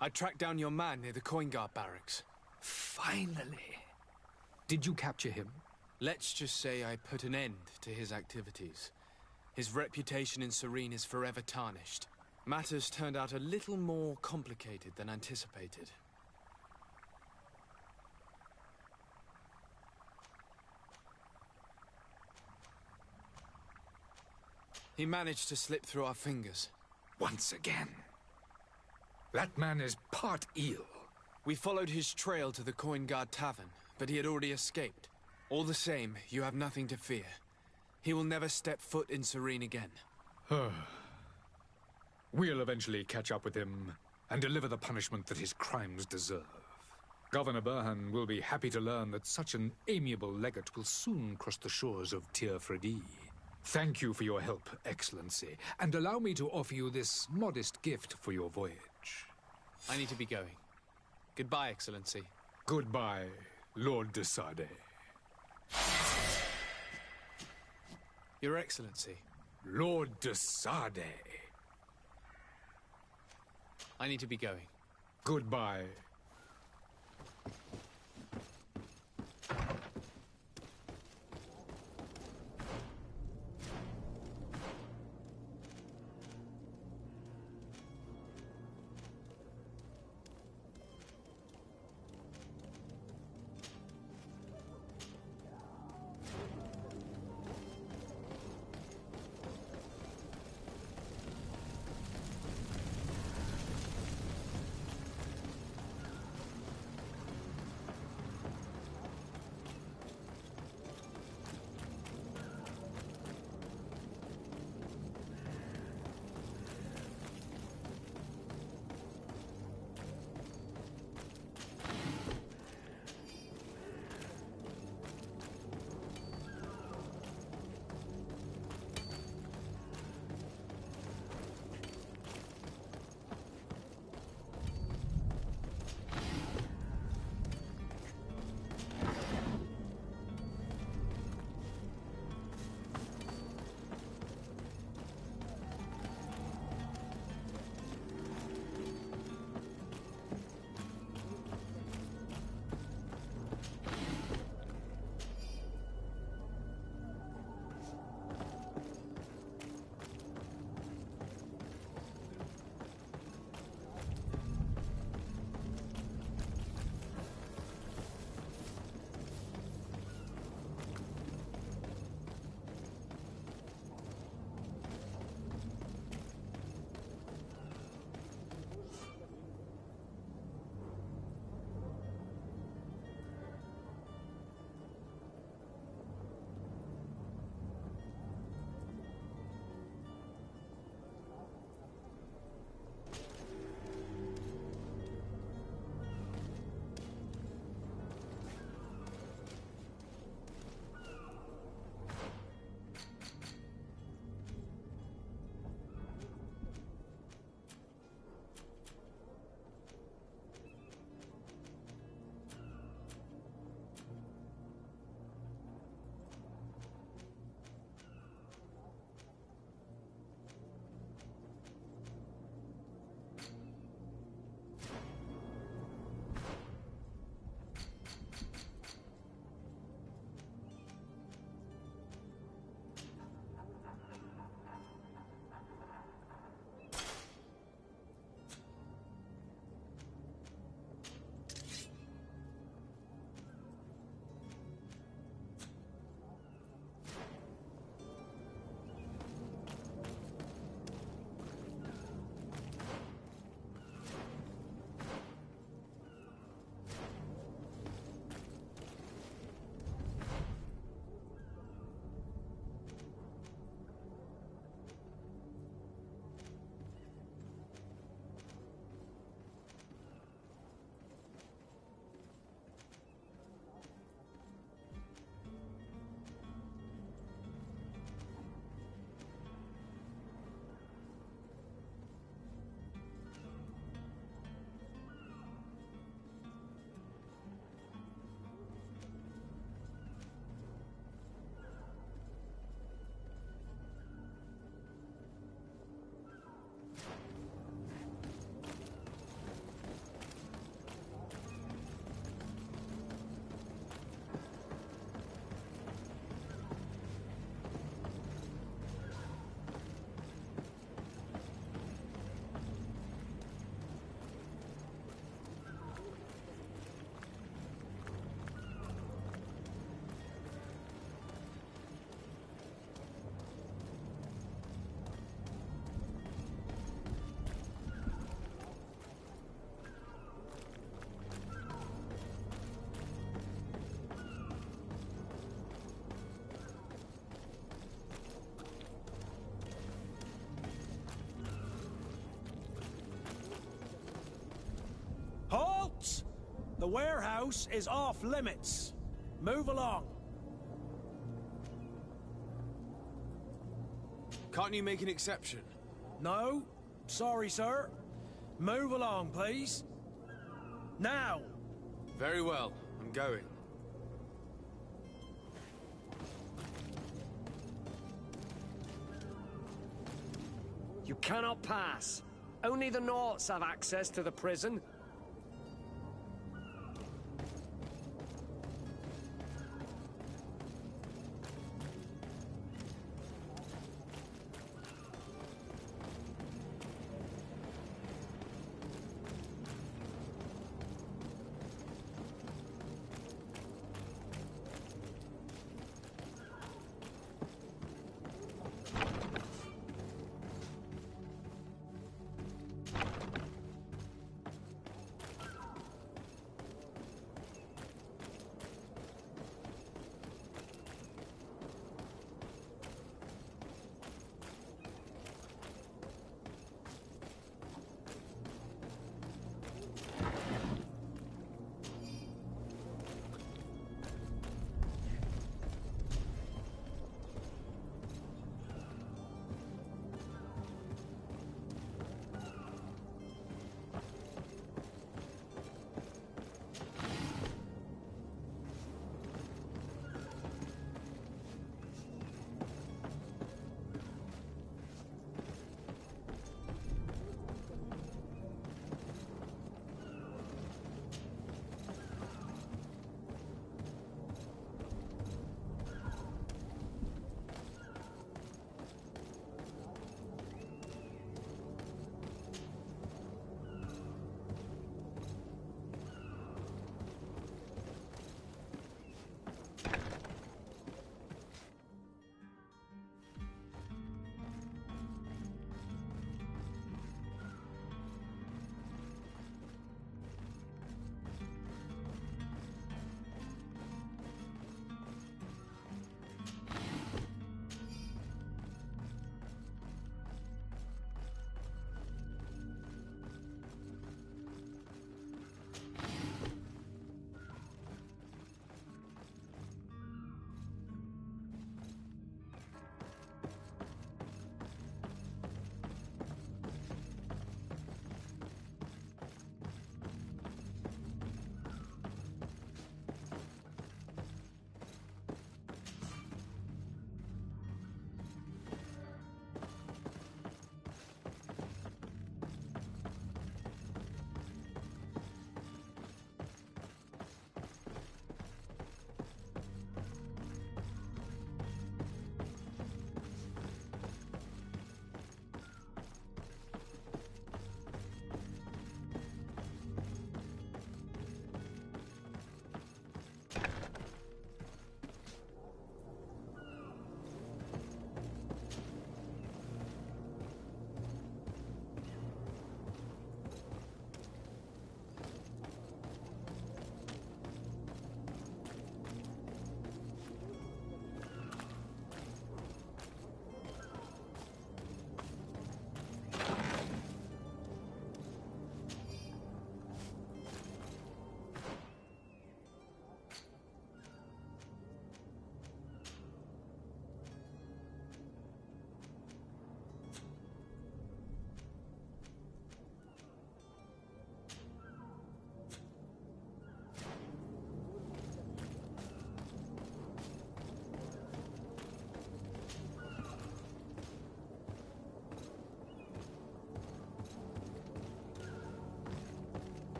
I tracked down your man near the Coin Guard barracks. Finally. Did you capture him? Let's just say I put an end to his activities. His reputation in Serene is forever tarnished. Matters turned out a little more complicated than anticipated. He managed to slip through our fingers. Once again. That man is part eel. We followed his trail to the Coin Guard Tavern, but he had already escaped. All the same, you have nothing to fear. He will never step foot in Serene again. We'll eventually catch up with him and deliver the punishment that his crimes deserve. Governor Burhan will be happy to learn that such an amiable legate will soon cross the shores of Tir Fredi. Thank you for your help, Excellency, and allow me to offer you this modest gift for your voyage. I need to be going. Goodbye, Excellency. Goodbye, Lord de Sade. Your Excellency. Lord de Sade. I need to be going. Goodbye. The warehouse is off limits. Move along. Can't you make an exception? No. Sorry, sir. Move along, please. Now! Very well. I'm going. You cannot pass. Only the Norts have access to the prison.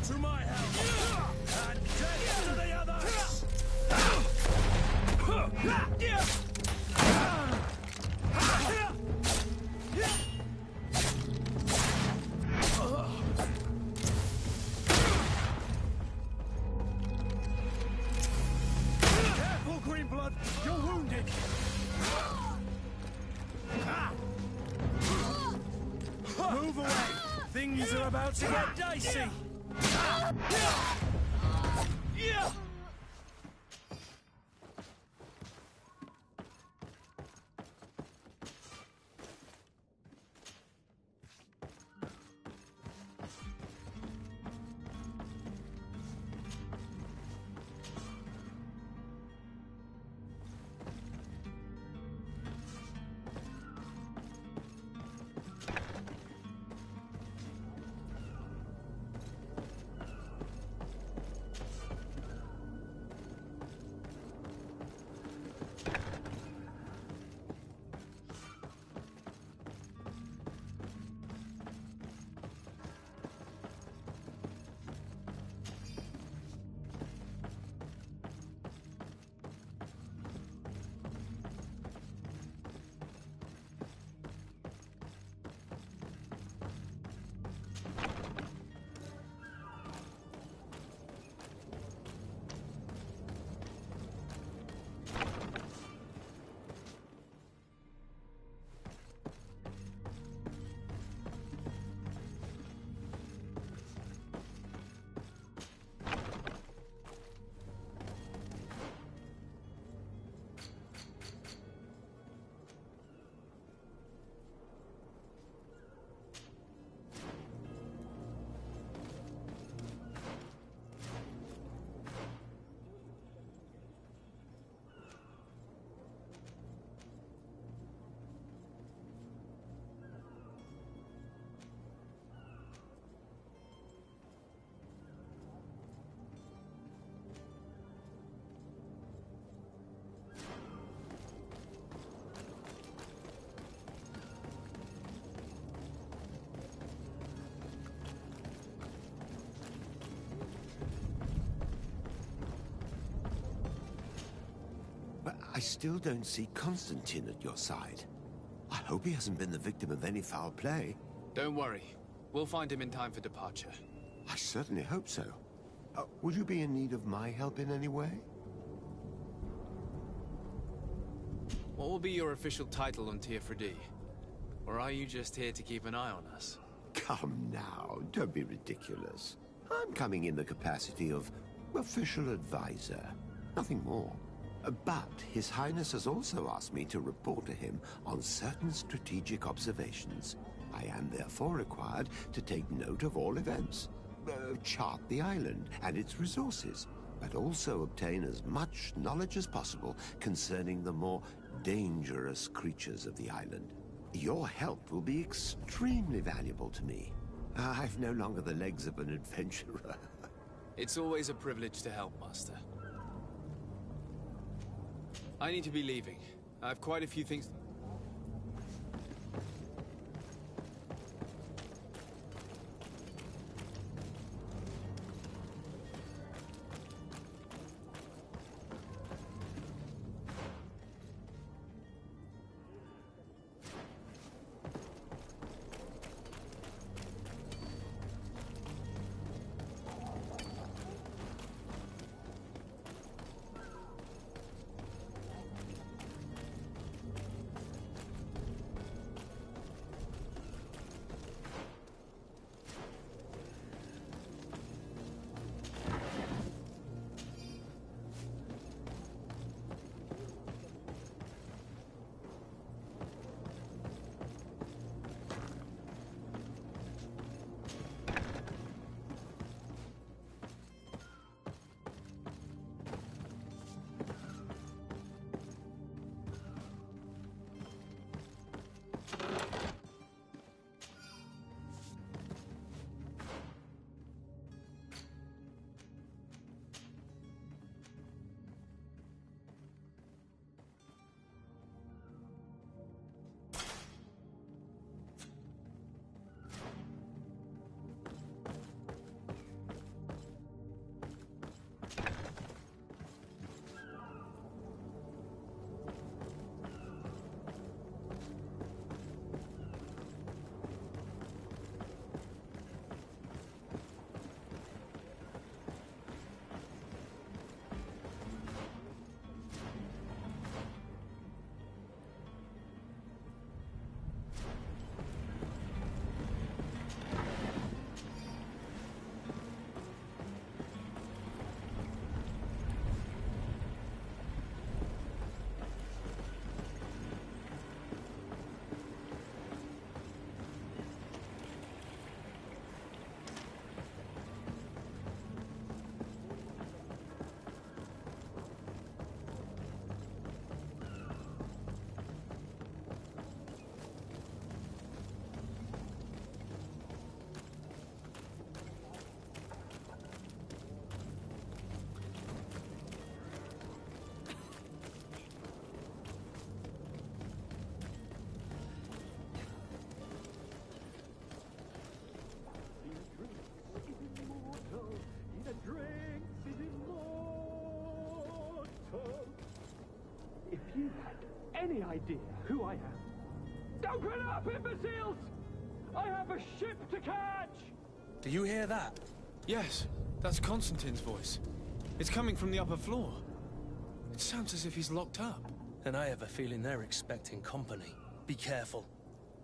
To my house! And death to the others! Careful, Greenblood! You're wounded! Move Things are about to get dicey. But I still don't see Constantine at your side. I hope he hasn't been the victim of any foul play. Don't worry. We'll find him in time for departure. I certainly hope so. Would you be in need of my help in any way? What will be your official title on Teofredi? Or are you just here to keep an eye on us? Come now, don't be ridiculous. I'm coming in the capacity of official advisor, nothing more. But His Highness has also asked me to report to him on certain strategic observations. I am therefore required to take note of all events, chart the island and its resources, but also obtain as much knowledge as possible concerning the more dangerous creatures of the island. Your help will be extremely valuable to me. I've no longer the legs of an adventurer. It's always a privilege to help, Master. I need to be leaving. I have quite a few things... any idea who I am? Open up, imbeciles! I have a ship to catch! Do you hear that? Yes, that's Constantine's voice. It's coming from the upper floor. It sounds as if he's locked up. And I have a feeling they're expecting company. Be careful.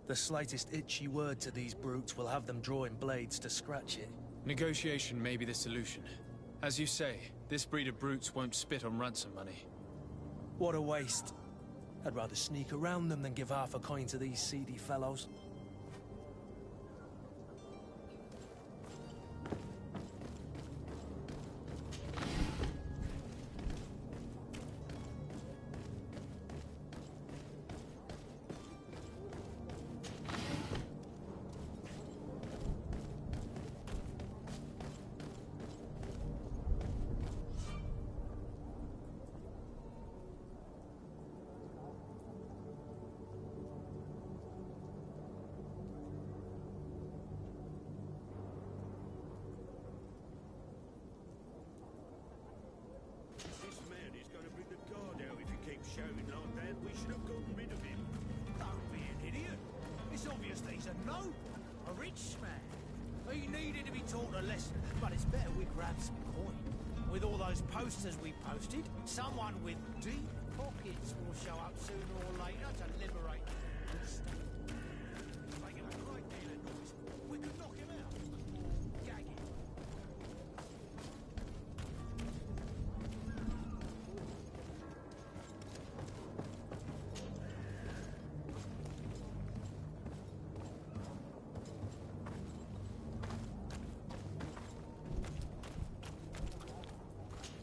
The slightest itchy word to these brutes will have them drawing blades to scratch it. Negotiation may be the solution. As you say, this breed of brutes won't spit on ransom money. What a waste. I'd rather sneak around them than give half a coin to these seedy fellows. Shouting like that, we should have got rid of him. Don't be an idiot. It's obvious that he's a noble, a rich man. He needed to be taught a lesson, but it's better we grab some coin. With all those posters we posted, someone with deep pockets will show up sooner or later to liberate the brutes. Making a great deal of noise. We could knock him out. Or gag him.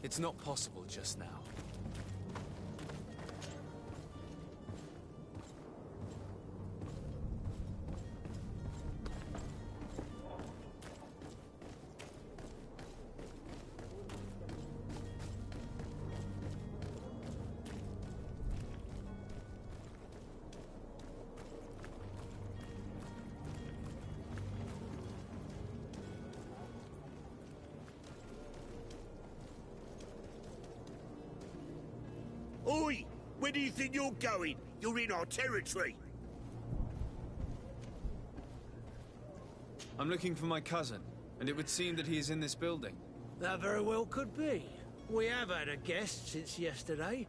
It's not possible just now. Oi! Where do you think you're going? You're in our territory. I'm looking for my cousin, and it would seem that he is in this building. That very well could be. We have had a guest since yesterday.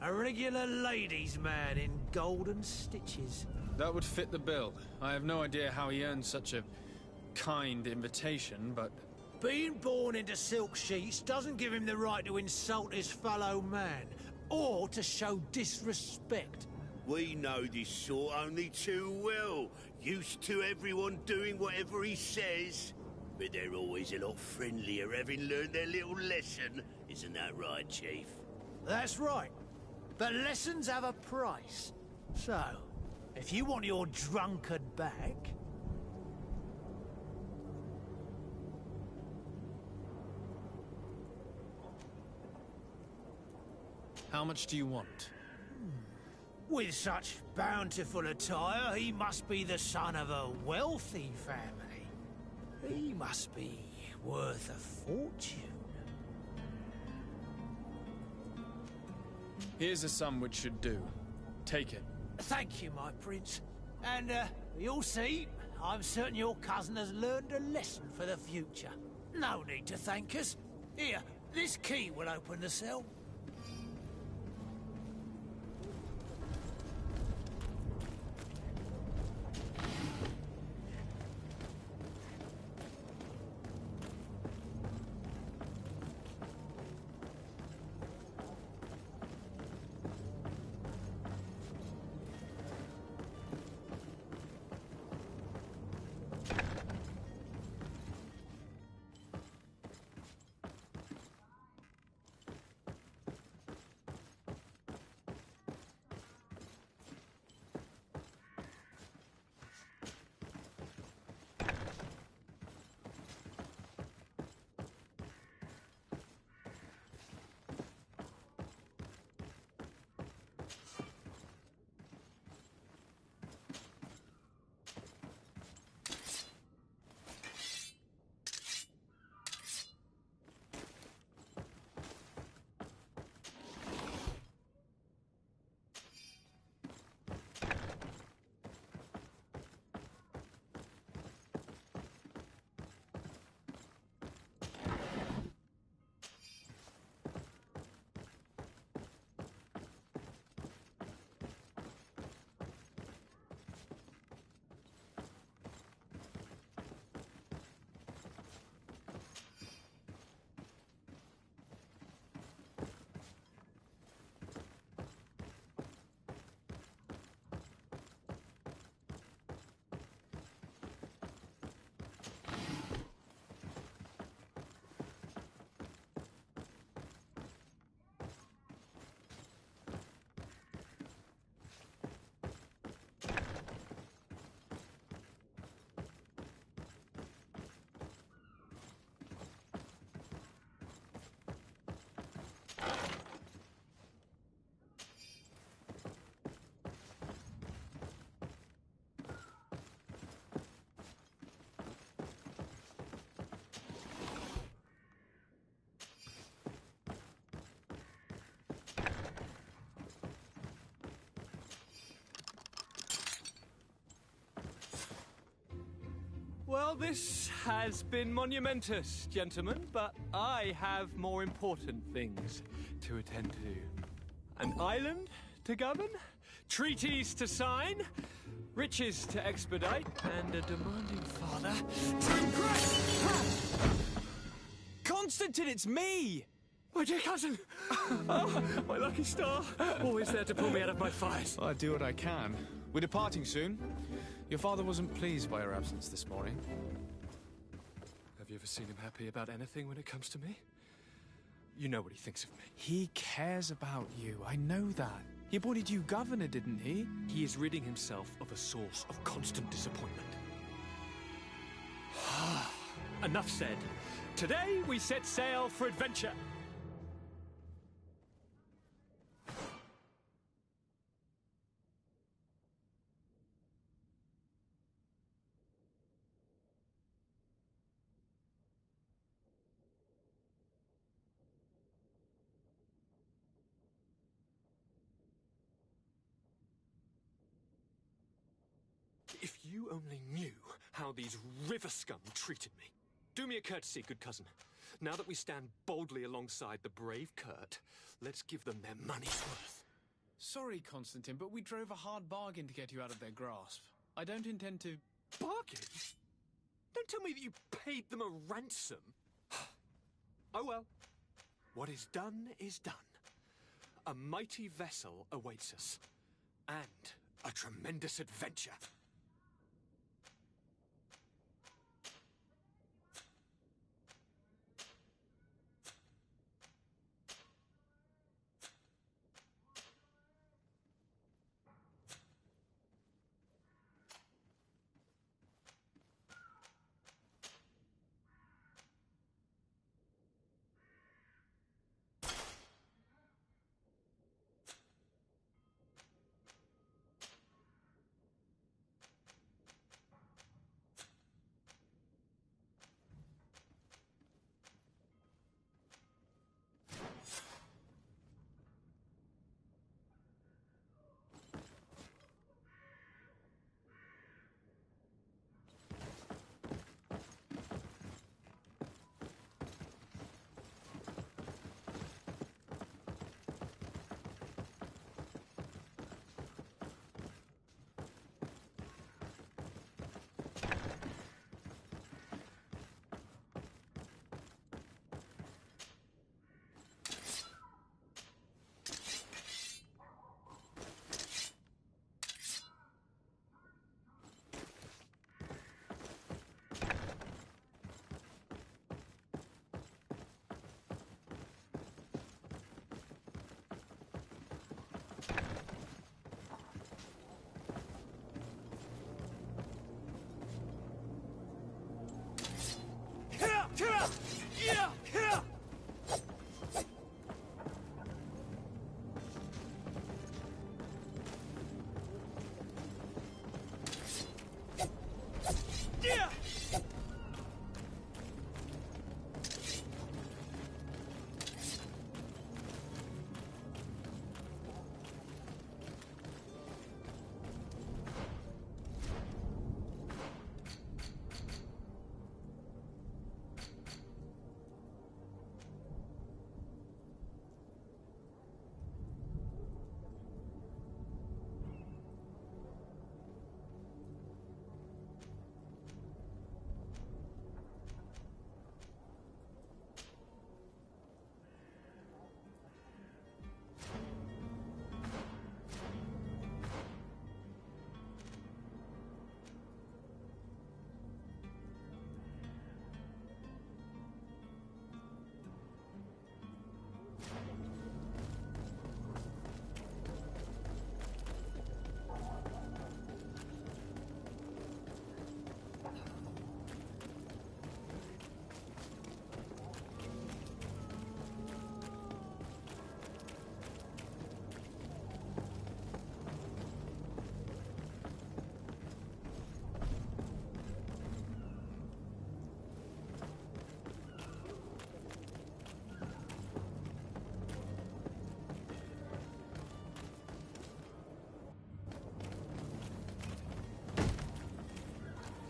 A regular ladies' man in golden stitches. That would fit the bill. I have no idea how he earned such a kind invitation, but... Being born into silk sheets doesn't give him the right to insult his fellow man, or to show disrespect. We know this sort only too well. Used to everyone doing whatever he says. But they're always a lot friendlier having learned their little lesson. Isn't that right, Chief? That's right. But lessons have a price. So, if you want your drunkard back... How much do you want? With such bountiful attire, he must be the son of a wealthy family. He must be worth a fortune. Here's a sum which should do. Take it. Thank you, my prince. And, you'll see, I'm certain your cousin has learned a lesson for the future. No need to thank us. Here, this key will open the cell. Well, this has been monumentous, gentlemen, but I have more important things to attend to. An island to govern, treaties to sign, riches to expedite, and a demanding father to impress! Constantine, it's me! My dear cousin! Oh, my lucky star! Always there to pull me out of my fires. Well, I do what I can. We're departing soon. Your father wasn't pleased by your absence this morning. Have you ever seen him happy about anything when it comes to me? You know what he thinks of me. He cares about you, I know that. He appointed you governor, didn't he? He is ridding himself of a source of constant disappointment. Enough said. Today we set sail for adventure. If you only knew how these river scum treated me. Do me a courtesy, good cousin. Now that we stand boldly alongside the brave Kurt, let's give them their money's worth. Sorry, Constantine, but we drove a hard bargain to get you out of their grasp. I don't intend to... Bargain? Don't tell me that you paid them a ransom. Oh well. What is done is done. A mighty vessel awaits us. And a tremendous adventure.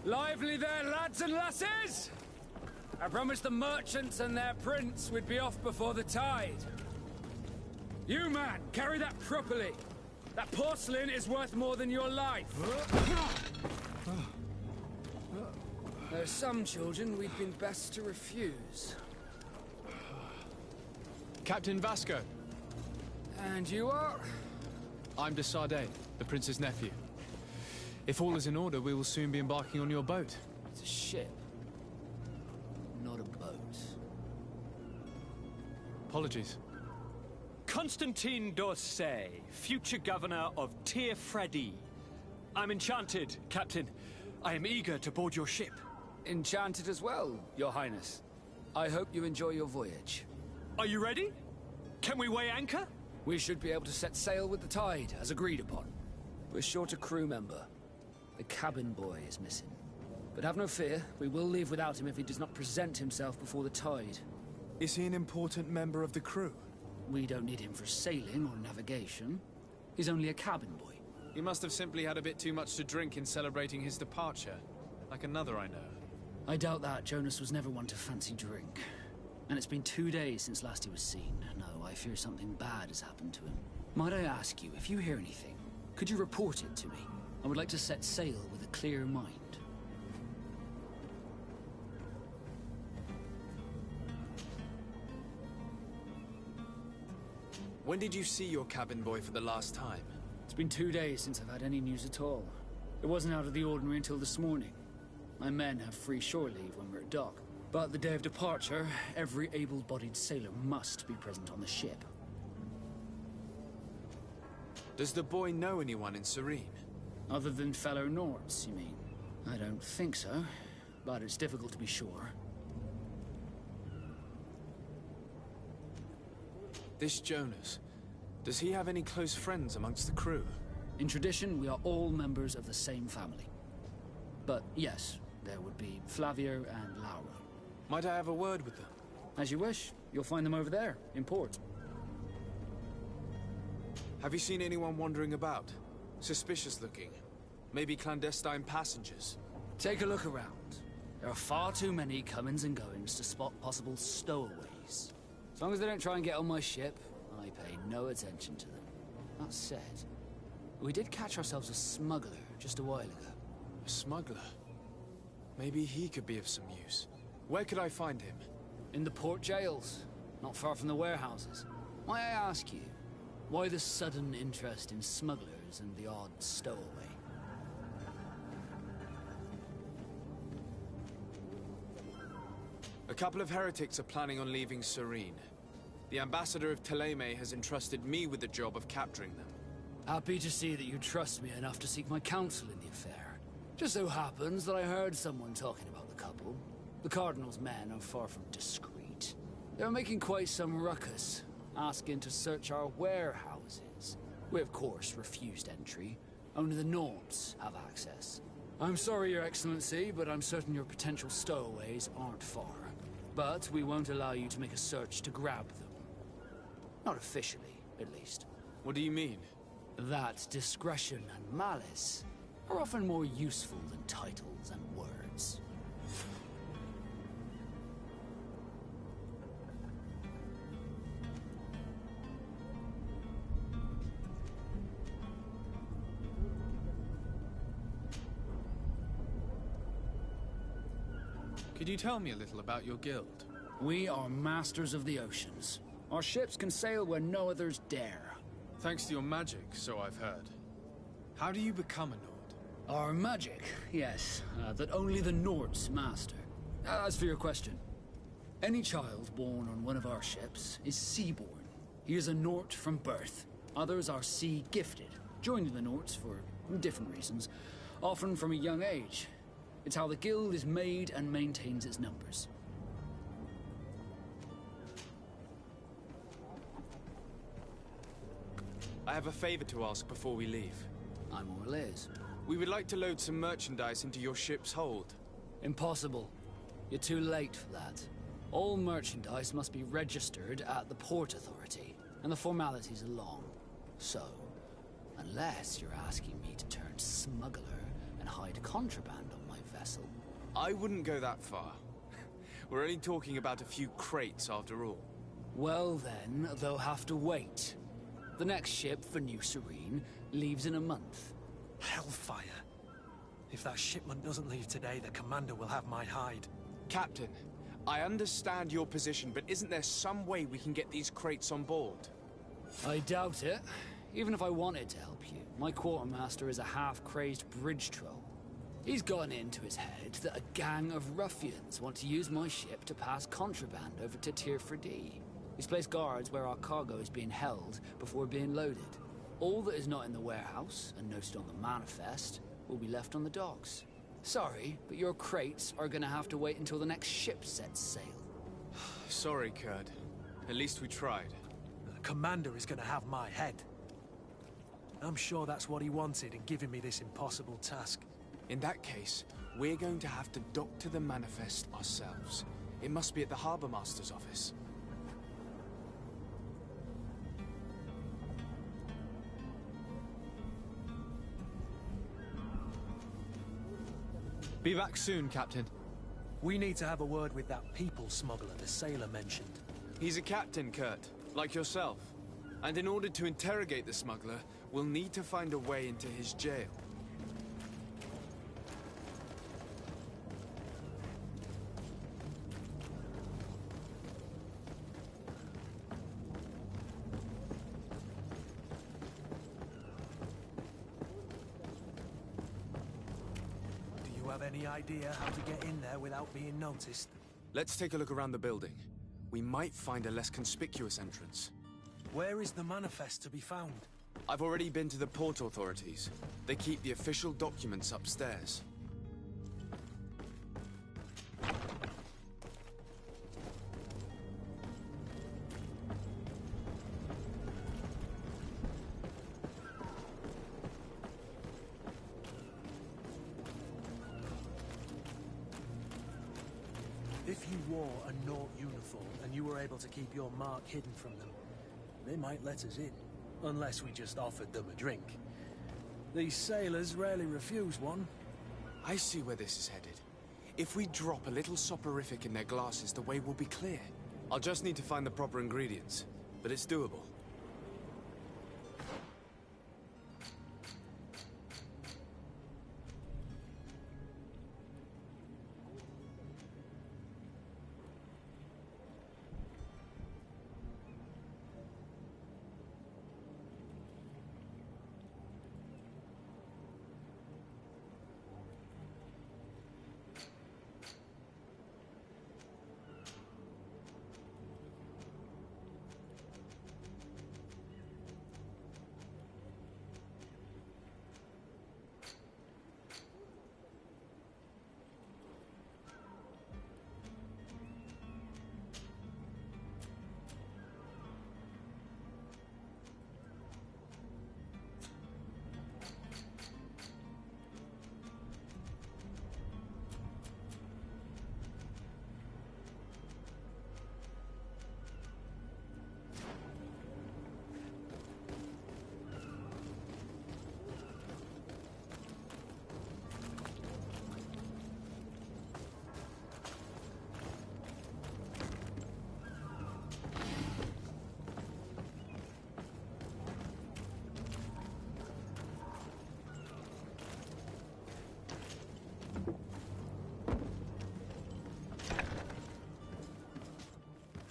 Lively there, lads and lasses! I promised the merchants and their prince we'd be off before the tide. You, man, carry that properly. That porcelain is worth more than your life. There's some children we'd been best to refuse. Captain Vasco. And you are? I'm de Sardet, the prince's nephew. If all is in order, we will soon be embarking on your boat. It's a ship, not a boat. Apologies. Constantine d'Orsay, future governor of Tir-Freddy. I'm enchanted, Captain. I am eager to board your ship. Enchanted as well, Your Highness. I hope you enjoy your voyage. Are you ready? Can we weigh anchor? We should be able to set sail with the tide, as agreed upon. We're short a crew member. The cabin boy is missing. But have no fear, we will leave without him if he does not present himself before the tide. Is he an important member of the crew? We don't need him for sailing or navigation. He's only a cabin boy. He must have simply had a bit too much to drink in celebrating his departure. Like another I know. I doubt that. Jonas was never one to fancy drink. And it's been 2 days since last he was seen. No, I fear something bad has happened to him. Might I ask you, if you hear anything, could you report it to me? I would like to set sail with a clear mind. When did you see your cabin boy for the last time? It's been 2 days since I've had any news at all. It wasn't out of the ordinary until this morning. My men have free shore leave when we're at dock. But the day of departure, every able-bodied sailor must be present on the ship. Does the boy know anyone in Serene? Other than fellow Nords, you mean? I don't think so, but it's difficult to be sure. This Jonas, does he have any close friends amongst the crew? In tradition, we are all members of the same family. But yes, there would be Flavio and Laura. Might I have a word with them? As you wish. You'll find them over there, in port. Have you seen anyone wandering about? Suspicious looking. Maybe clandestine passengers? Take a look around. There are far too many comings and goings to spot possible stowaways. As long as they don't try and get on my ship, I pay no attention to them. That said, we did catch ourselves a smuggler just a while ago. A smuggler? Maybe he could be of some use. Where could I find him? In the port jails, not far from the warehouses. Might I ask you, why the sudden interest in smugglers and the odd stowaway? A couple of heretics are planning on leaving Serene. The ambassador of Teleme has entrusted me with the job of capturing them. Happy to see that you trust me enough to seek my counsel in the affair. Just so happens that I heard someone talking about the couple. The Cardinal's men are far from discreet. They're making quite some ruckus, asking to search our warehouses. We, of course, refused entry. Only the Nords have access. I'm sorry, Your Excellency, but I'm certain your potential stowaways aren't far. But we won't allow you to make a search to grab them. Not officially, at least. What do you mean? That discretion and malice are often more useful than titles and words. Could you tell me a little about your guild? We are masters of the oceans. Our ships can sail where no others dare. Thanks to your magic, so I've heard. How do you become a Nord? Our magic, yes, that only the Nords master. As for your question, any child born on one of our ships is sea-born. He is a Nord from birth. Others are sea-gifted, joining the Nords for different reasons, often from a young age. It's how the guild is made and maintains its numbers. I have a favor to ask before we leave. I'm all ears. We would like to load some merchandise into your ship's hold. Impossible. You're too late for that. All merchandise must be registered at the Port Authority, and the formalities are long. So, unless you're asking me to turn smuggler and hide contraband on my vessel. I wouldn't go that far. We're only talking about a few crates after all. Well then, they'll have to wait. The next ship for New Serene leaves in a month. Hellfire. If that shipment doesn't leave today, the commander will have my hide. Captain, I understand your position, but isn't there some way we can get these crates on board? I doubt it. Even if I wanted to help you, my quartermaster is a half-crazed bridge troll. He's gotten into his head that a gang of ruffians want to use my ship to pass contraband over to Tier 4D. He's placed guards where our cargo is being held before being loaded. All that is not in the warehouse, and noted on the manifest, will be left on the docks. Sorry, but your crates are gonna have to wait until the next ship sets sail. Sorry, Kurt. At least we tried. The commander is gonna have my head. I'm sure that's what he wanted in giving me this impossible task. In that case, we're going to have to doctor the manifest ourselves. It must be at the Harbour Master's office. Be back soon, Captain. We need to have a word with that people smuggler the sailor mentioned. He's a captain, Kurt, like yourself. And in order to interrogate the smuggler, we'll need to find a way into his jail. Any idea how to get in there without being noticed? Let's take a look around the building. We might find a less conspicuous entrance. Where is the manifest to be found? I've already been to the port authorities. They keep the official documents upstairs. If you wore a Nort uniform and you were able to keep your mark hidden from them, they might let us in. Unless we just offered them a drink. These sailors rarely refuse one. I see where this is headed. If we drop a little soporific in their glasses, the way will be clear. I'll just need to find the proper ingredients, but it's doable.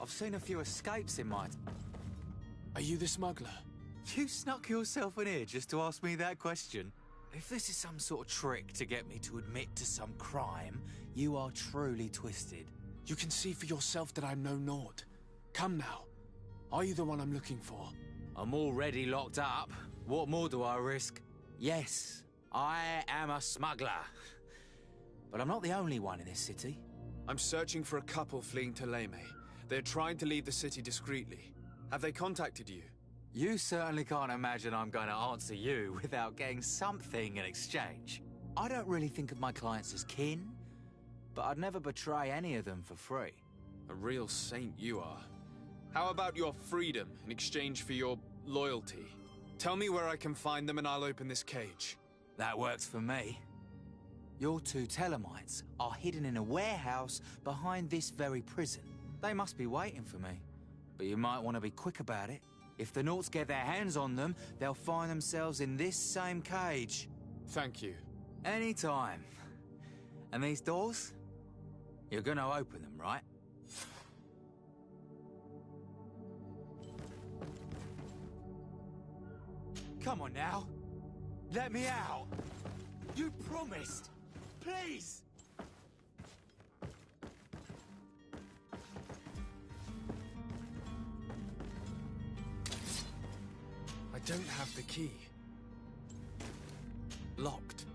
I've seen a few escapes in my... Are you the smuggler? You snuck yourself in here just to ask me that question? If this is some sort of trick to get me to admit to some crime, you are truly twisted. You can see for yourself that I'm no Nort. Come now. Are you the one I'm looking for? I'm already locked up. What more do I risk? Yes, I am a smuggler. But I'm not the only one in this city. I'm searching for a couple fleeing Thélème. They're trying to leave the city discreetly. Have they contacted you? You certainly can't imagine I'm going to answer you without getting something in exchange. I don't really think of my clients as kin, but I'd never betray any of them for free. A real saint you are. How about your freedom in exchange for your loyalty? Tell me where I can find them and I'll open this cage. That works for me. Your two Telemites are hidden in a warehouse behind this very prison. They must be waiting for me. But you might want to be quick about it. If the Nauts get their hands on them, they'll find themselves in this same cage. Thank you. Anytime. And these doors? You're gonna open them, right? Come on now. Let me out. You promised. Please. I don't have the key. Locked.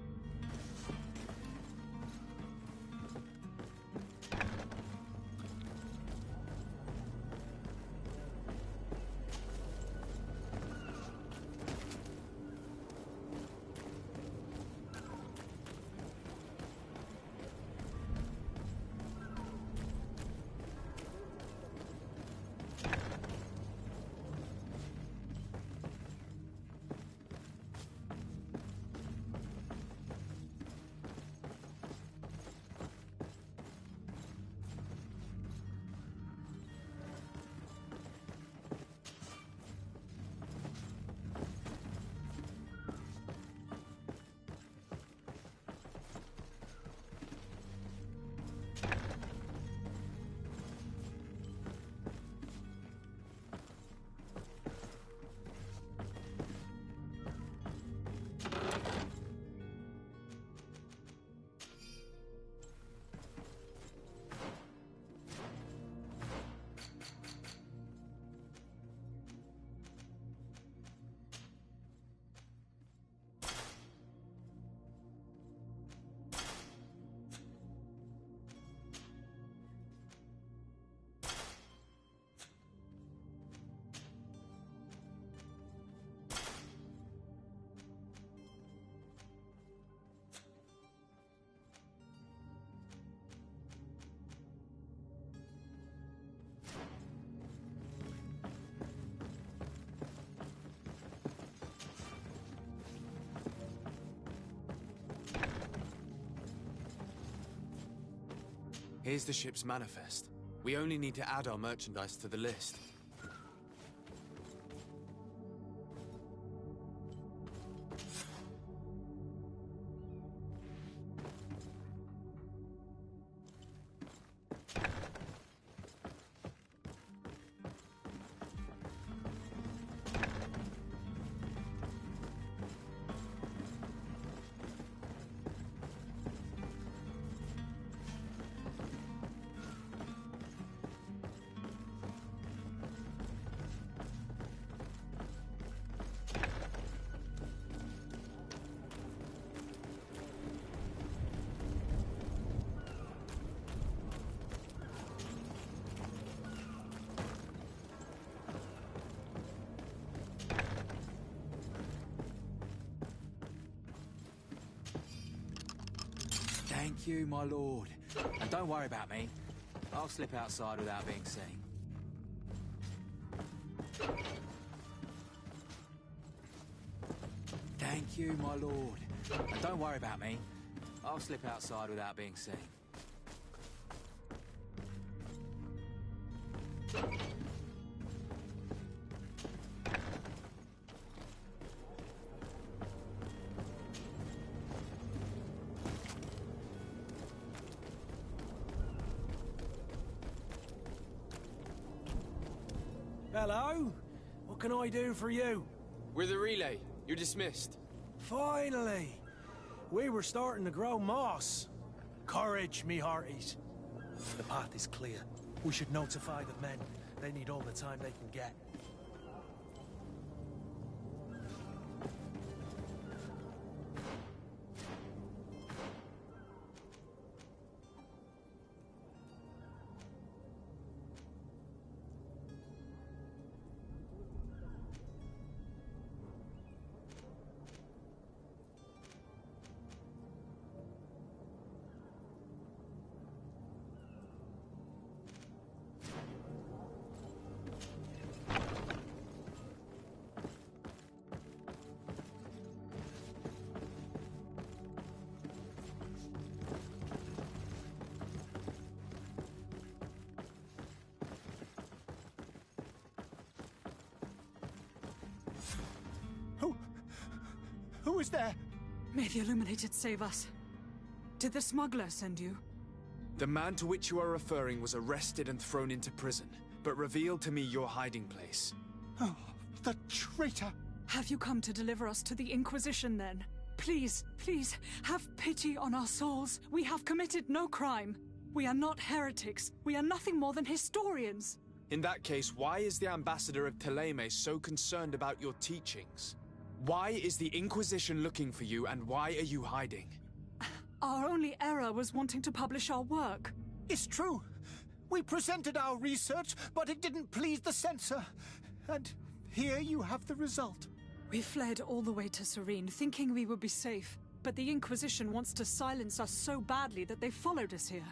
Here's the ship's manifest. We only need to add our merchandise to the list. Thank you, my lord. And don't worry about me. I'll slip outside without being seen. Thank you, my lord. And don't worry about me. I'll slip outside without being seen. Hello? What can I do for you? We're the relay. You're dismissed. Finally! We were starting to grow moss. Courage, me hearties. The path is clear. We should notify the men. They need all the time they can get. Who is there? May the Illuminated save us. Did the smuggler send you? The man to which you are referring was arrested and thrown into prison, but revealed to me your hiding place. Oh, the traitor! Have you come to deliver us to the Inquisition, then? Please, please, have pity on our souls. We have committed no crime. We are not heretics. We are nothing more than historians. In that case, why is the ambassador of Teleme so concerned about your teachings? Why is the Inquisition looking for you, and why are you hiding? Our only error was wanting to publish our work. It's true. We presented our research, but it didn't please the censor. And here you have the result. We fled all the way to Serene, thinking we would be safe. But the Inquisition wants to silence us so badly that they followed us here.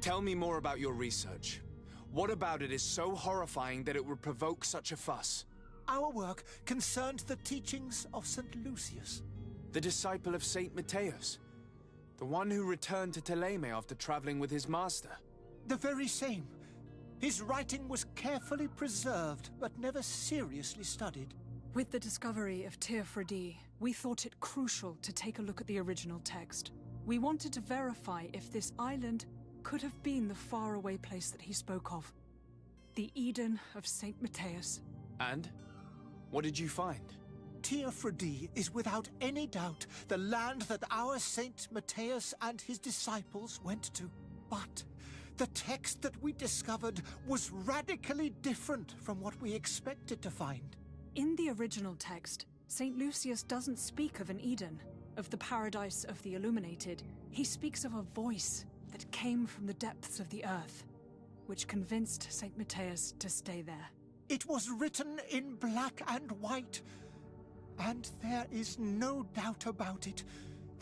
Tell me more about your research. What about it is so horrifying that it would provoke such a fuss? Our work concerned the teachings of St. Lucius. The disciple of Saint Matthias. The one who returned to Teleme after traveling with his master. The very same. His writing was carefully preserved, but never seriously studied. With the discovery of Teofredi, we thought it crucial to take a look at the original text. We wanted to verify if this island could have been the faraway place that he spoke of. The Eden of Saint Matthias. And? What did you find? Teofredi is without any doubt the land that our Saint Matthias and his disciples went to. But the text that we discovered was radically different from what we expected to find. In the original text, St. Lucius doesn't speak of an Eden, of the paradise of the Illuminated. He speaks of a voice that came from the depths of the earth, which convinced St. Matthias to stay there. It was written in black and white, and there is no doubt about it.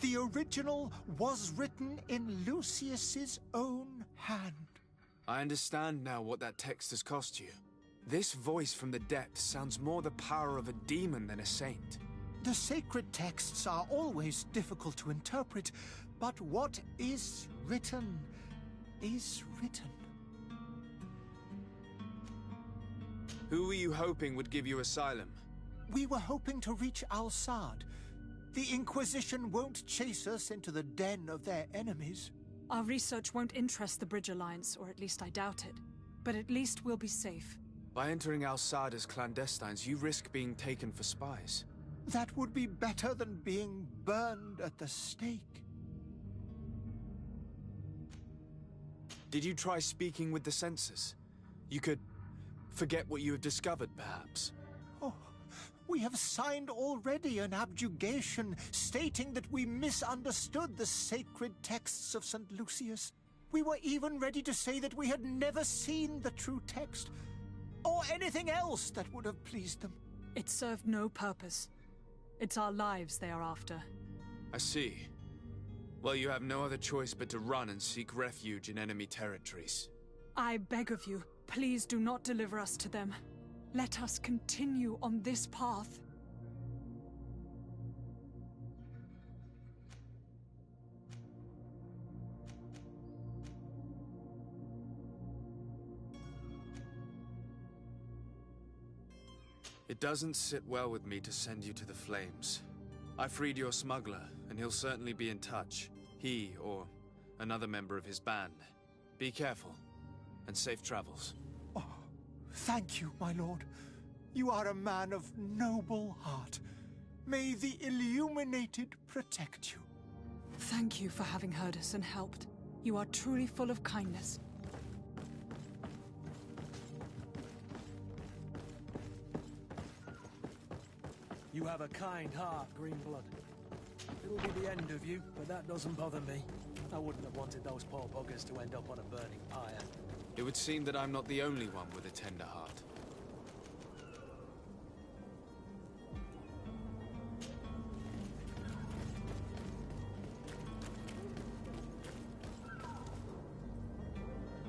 The original was written in Lucius's own hand. I understand now what that text has cost you. This voice from the depths sounds more the power of a demon than a saint. The sacred texts are always difficult to interpret, but what is written is written. Who were you hoping would give you asylum? We were hoping to reach Al-Sad. The Inquisition won't chase us into the den of their enemies. Our research won't interest the Bridge Alliance, or at least I doubt it. But at least we'll be safe. By entering Al-Sad as clandestines, you risk being taken for spies. That would be better than being burned at the stake. Did you try speaking with the censors? You could forget what you have discovered, perhaps. Oh, we have signed already an abjuration stating that we misunderstood the sacred texts of St. Lucius. We were even ready to say that we had never seen the true text, or anything else that would have pleased them. It served no purpose. It's our lives they are after. I see. Well, you have no other choice but to run and seek refuge in enemy territories. I beg of you, please do not deliver us to them. Let us continue on this path. It doesn't sit well with me to send you to the flames. I freed your smuggler, and he'll certainly be in touch. He, or another member of his band. Be careful, and safe travels. Oh, thank you, my lord. You are a man of noble heart. May the Illuminated protect you. Thank you for having heard us and helped. You are truly full of kindness. You have a kind heart, Greenblood. It'll be the end of you, but that doesn't bother me. I wouldn't have wanted those poor buggers to end up on a burning pyre. It would seem that I'm not the only one with a tender heart.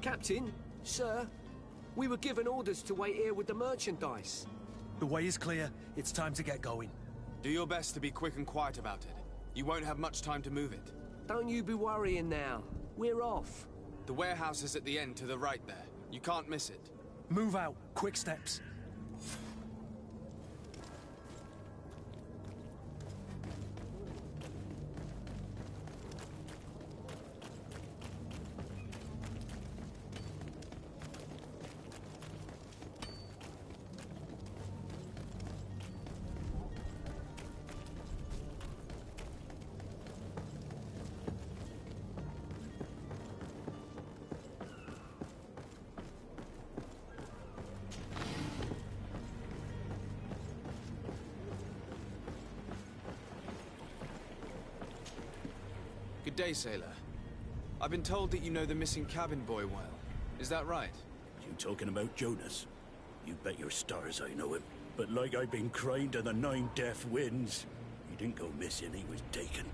Captain, sir, we were given orders to wait here with the merchandise. The way is clear. It's time to get going. Do your best to be quick and quiet about it. You won't have much time to move it. Don't you be worrying now. We're off. The warehouse is at the end to the right there. You can't miss it. Move out. Quick steps. Good day, sailor. I've been told that you know the missing cabin boy well. Is that right? You talking about Jonas? You bet your stars I know him. But like I've been crying to the 9 deaf winds, he didn't go missing, he was taken.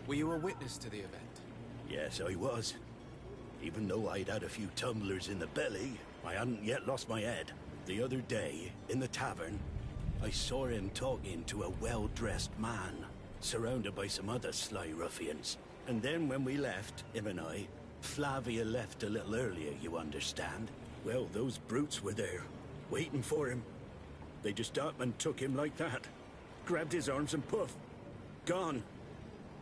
Were you a witness to the event? Yes, I was. Even though I'd had a few tumblers in the belly, I hadn't yet lost my head. The other day, in the tavern, I saw him talking to a well-dressed man, surrounded by some other sly ruffians. And then when we left, him and I, Flavia left a little earlier, you understand. Well, those brutes were there, waiting for him. They just up and took him like that. Grabbed his arms and poof. Gone.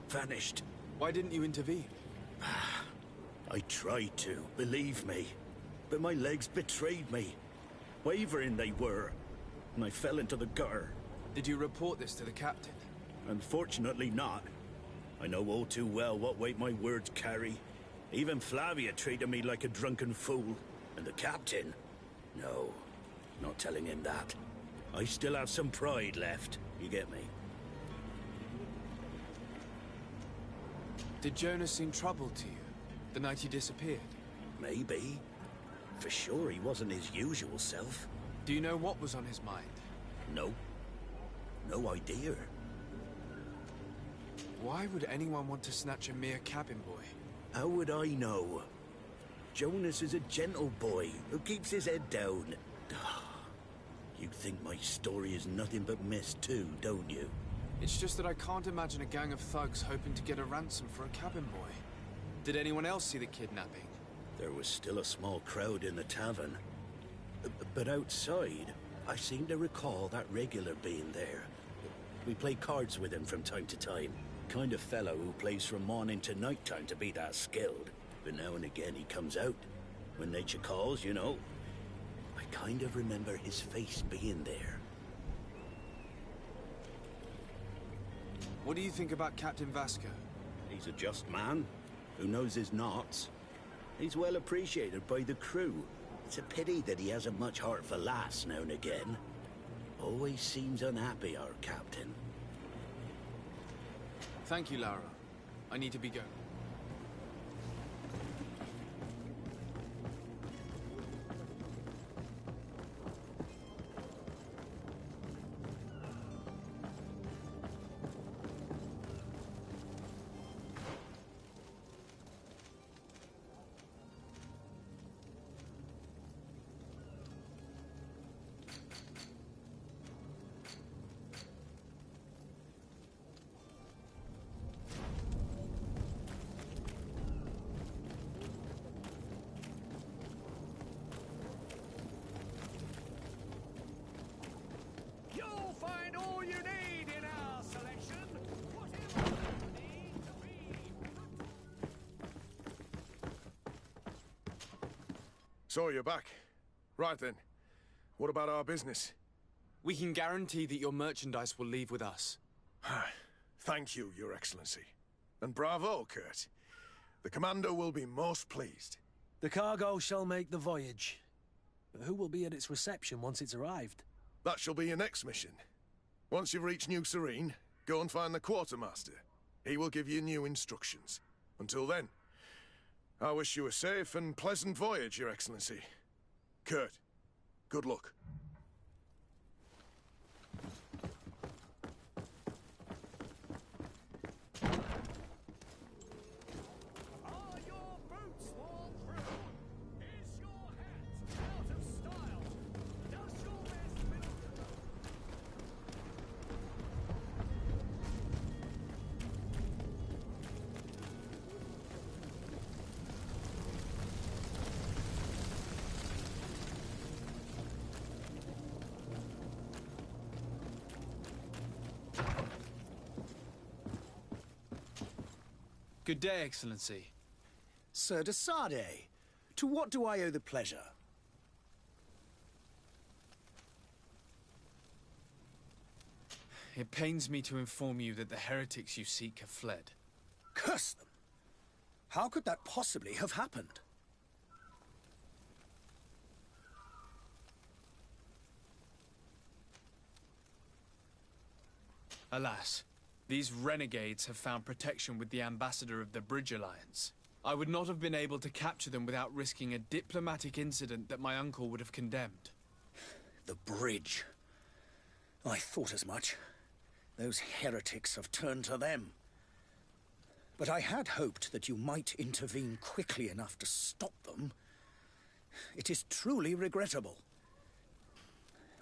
Vanished. Why didn't you intervene? I tried to, believe me. But my legs betrayed me. Wavering they were. And I fell into the gutter. Did you report this to the captain? Unfortunately not. I know all too well what weight my words carry. Even Flavia treated me like a drunken fool. And the captain? No, not telling him that. I still have some pride left, you get me? Did Jonas seem troubled to you, the night he disappeared? Maybe. For sure he wasn't his usual self. Do you know what was on his mind? No. No idea. Why would anyone want to snatch a mere cabin boy? How would I know? Jonas is a gentle boy who keeps his head down. You think my story is nothing but mist too, don't you? It's just that I can't imagine a gang of thugs hoping to get a ransom for a cabin boy. Did anyone else see the kidnapping? There was still a small crowd in the tavern. But outside, I seem to recall that regular being there. We play cards with him from time to time. Kind of fellow who plays from morning to night time to be that skilled. But now and again he comes out. When nature calls, you know. I kind of remember his face being there. What do you think about Captain Vasco? He's a just man, who knows his knots. He's well appreciated by the crew. It's a pity that he hasn't much heart for lass now and again. Always seems unhappy, our captain. Thank you, Lara. I need to be going. You'll find all you need in our selection. Whatever you need to be. So you're back. Right then. What about our business? We can guarantee that your merchandise will leave with us. Thank you, Your Excellency. And bravo, Kurt. The Commander will be most pleased. The cargo shall make the voyage. But who will be at its reception once it's arrived? That shall be your next mission. Once you've reached New Serene, go and find the Quartermaster. He will give you new instructions. Until then, I wish you a safe and pleasant voyage, Your Excellency. Kurt, good luck. Are your boots worn through? Is your hat out of style? Does your vest belong? Good day, Excellency. Sir de Sade, to what do I owe the pleasure? It pains me to inform you that the heretics you seek have fled. Curse them! How could that possibly have happened? Alas, these renegades have found protection with the ambassador of the Bridge Alliance. I would not have been able to capture them without risking a diplomatic incident that my uncle would have condemned. The bridge. I thought as much. Those heretics have turned to them. But I had hoped that you might intervene quickly enough to stop them. It is truly regrettable.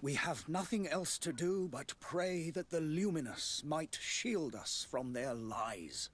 We have nothing else to do but pray that the Luminous might shield us from their lies.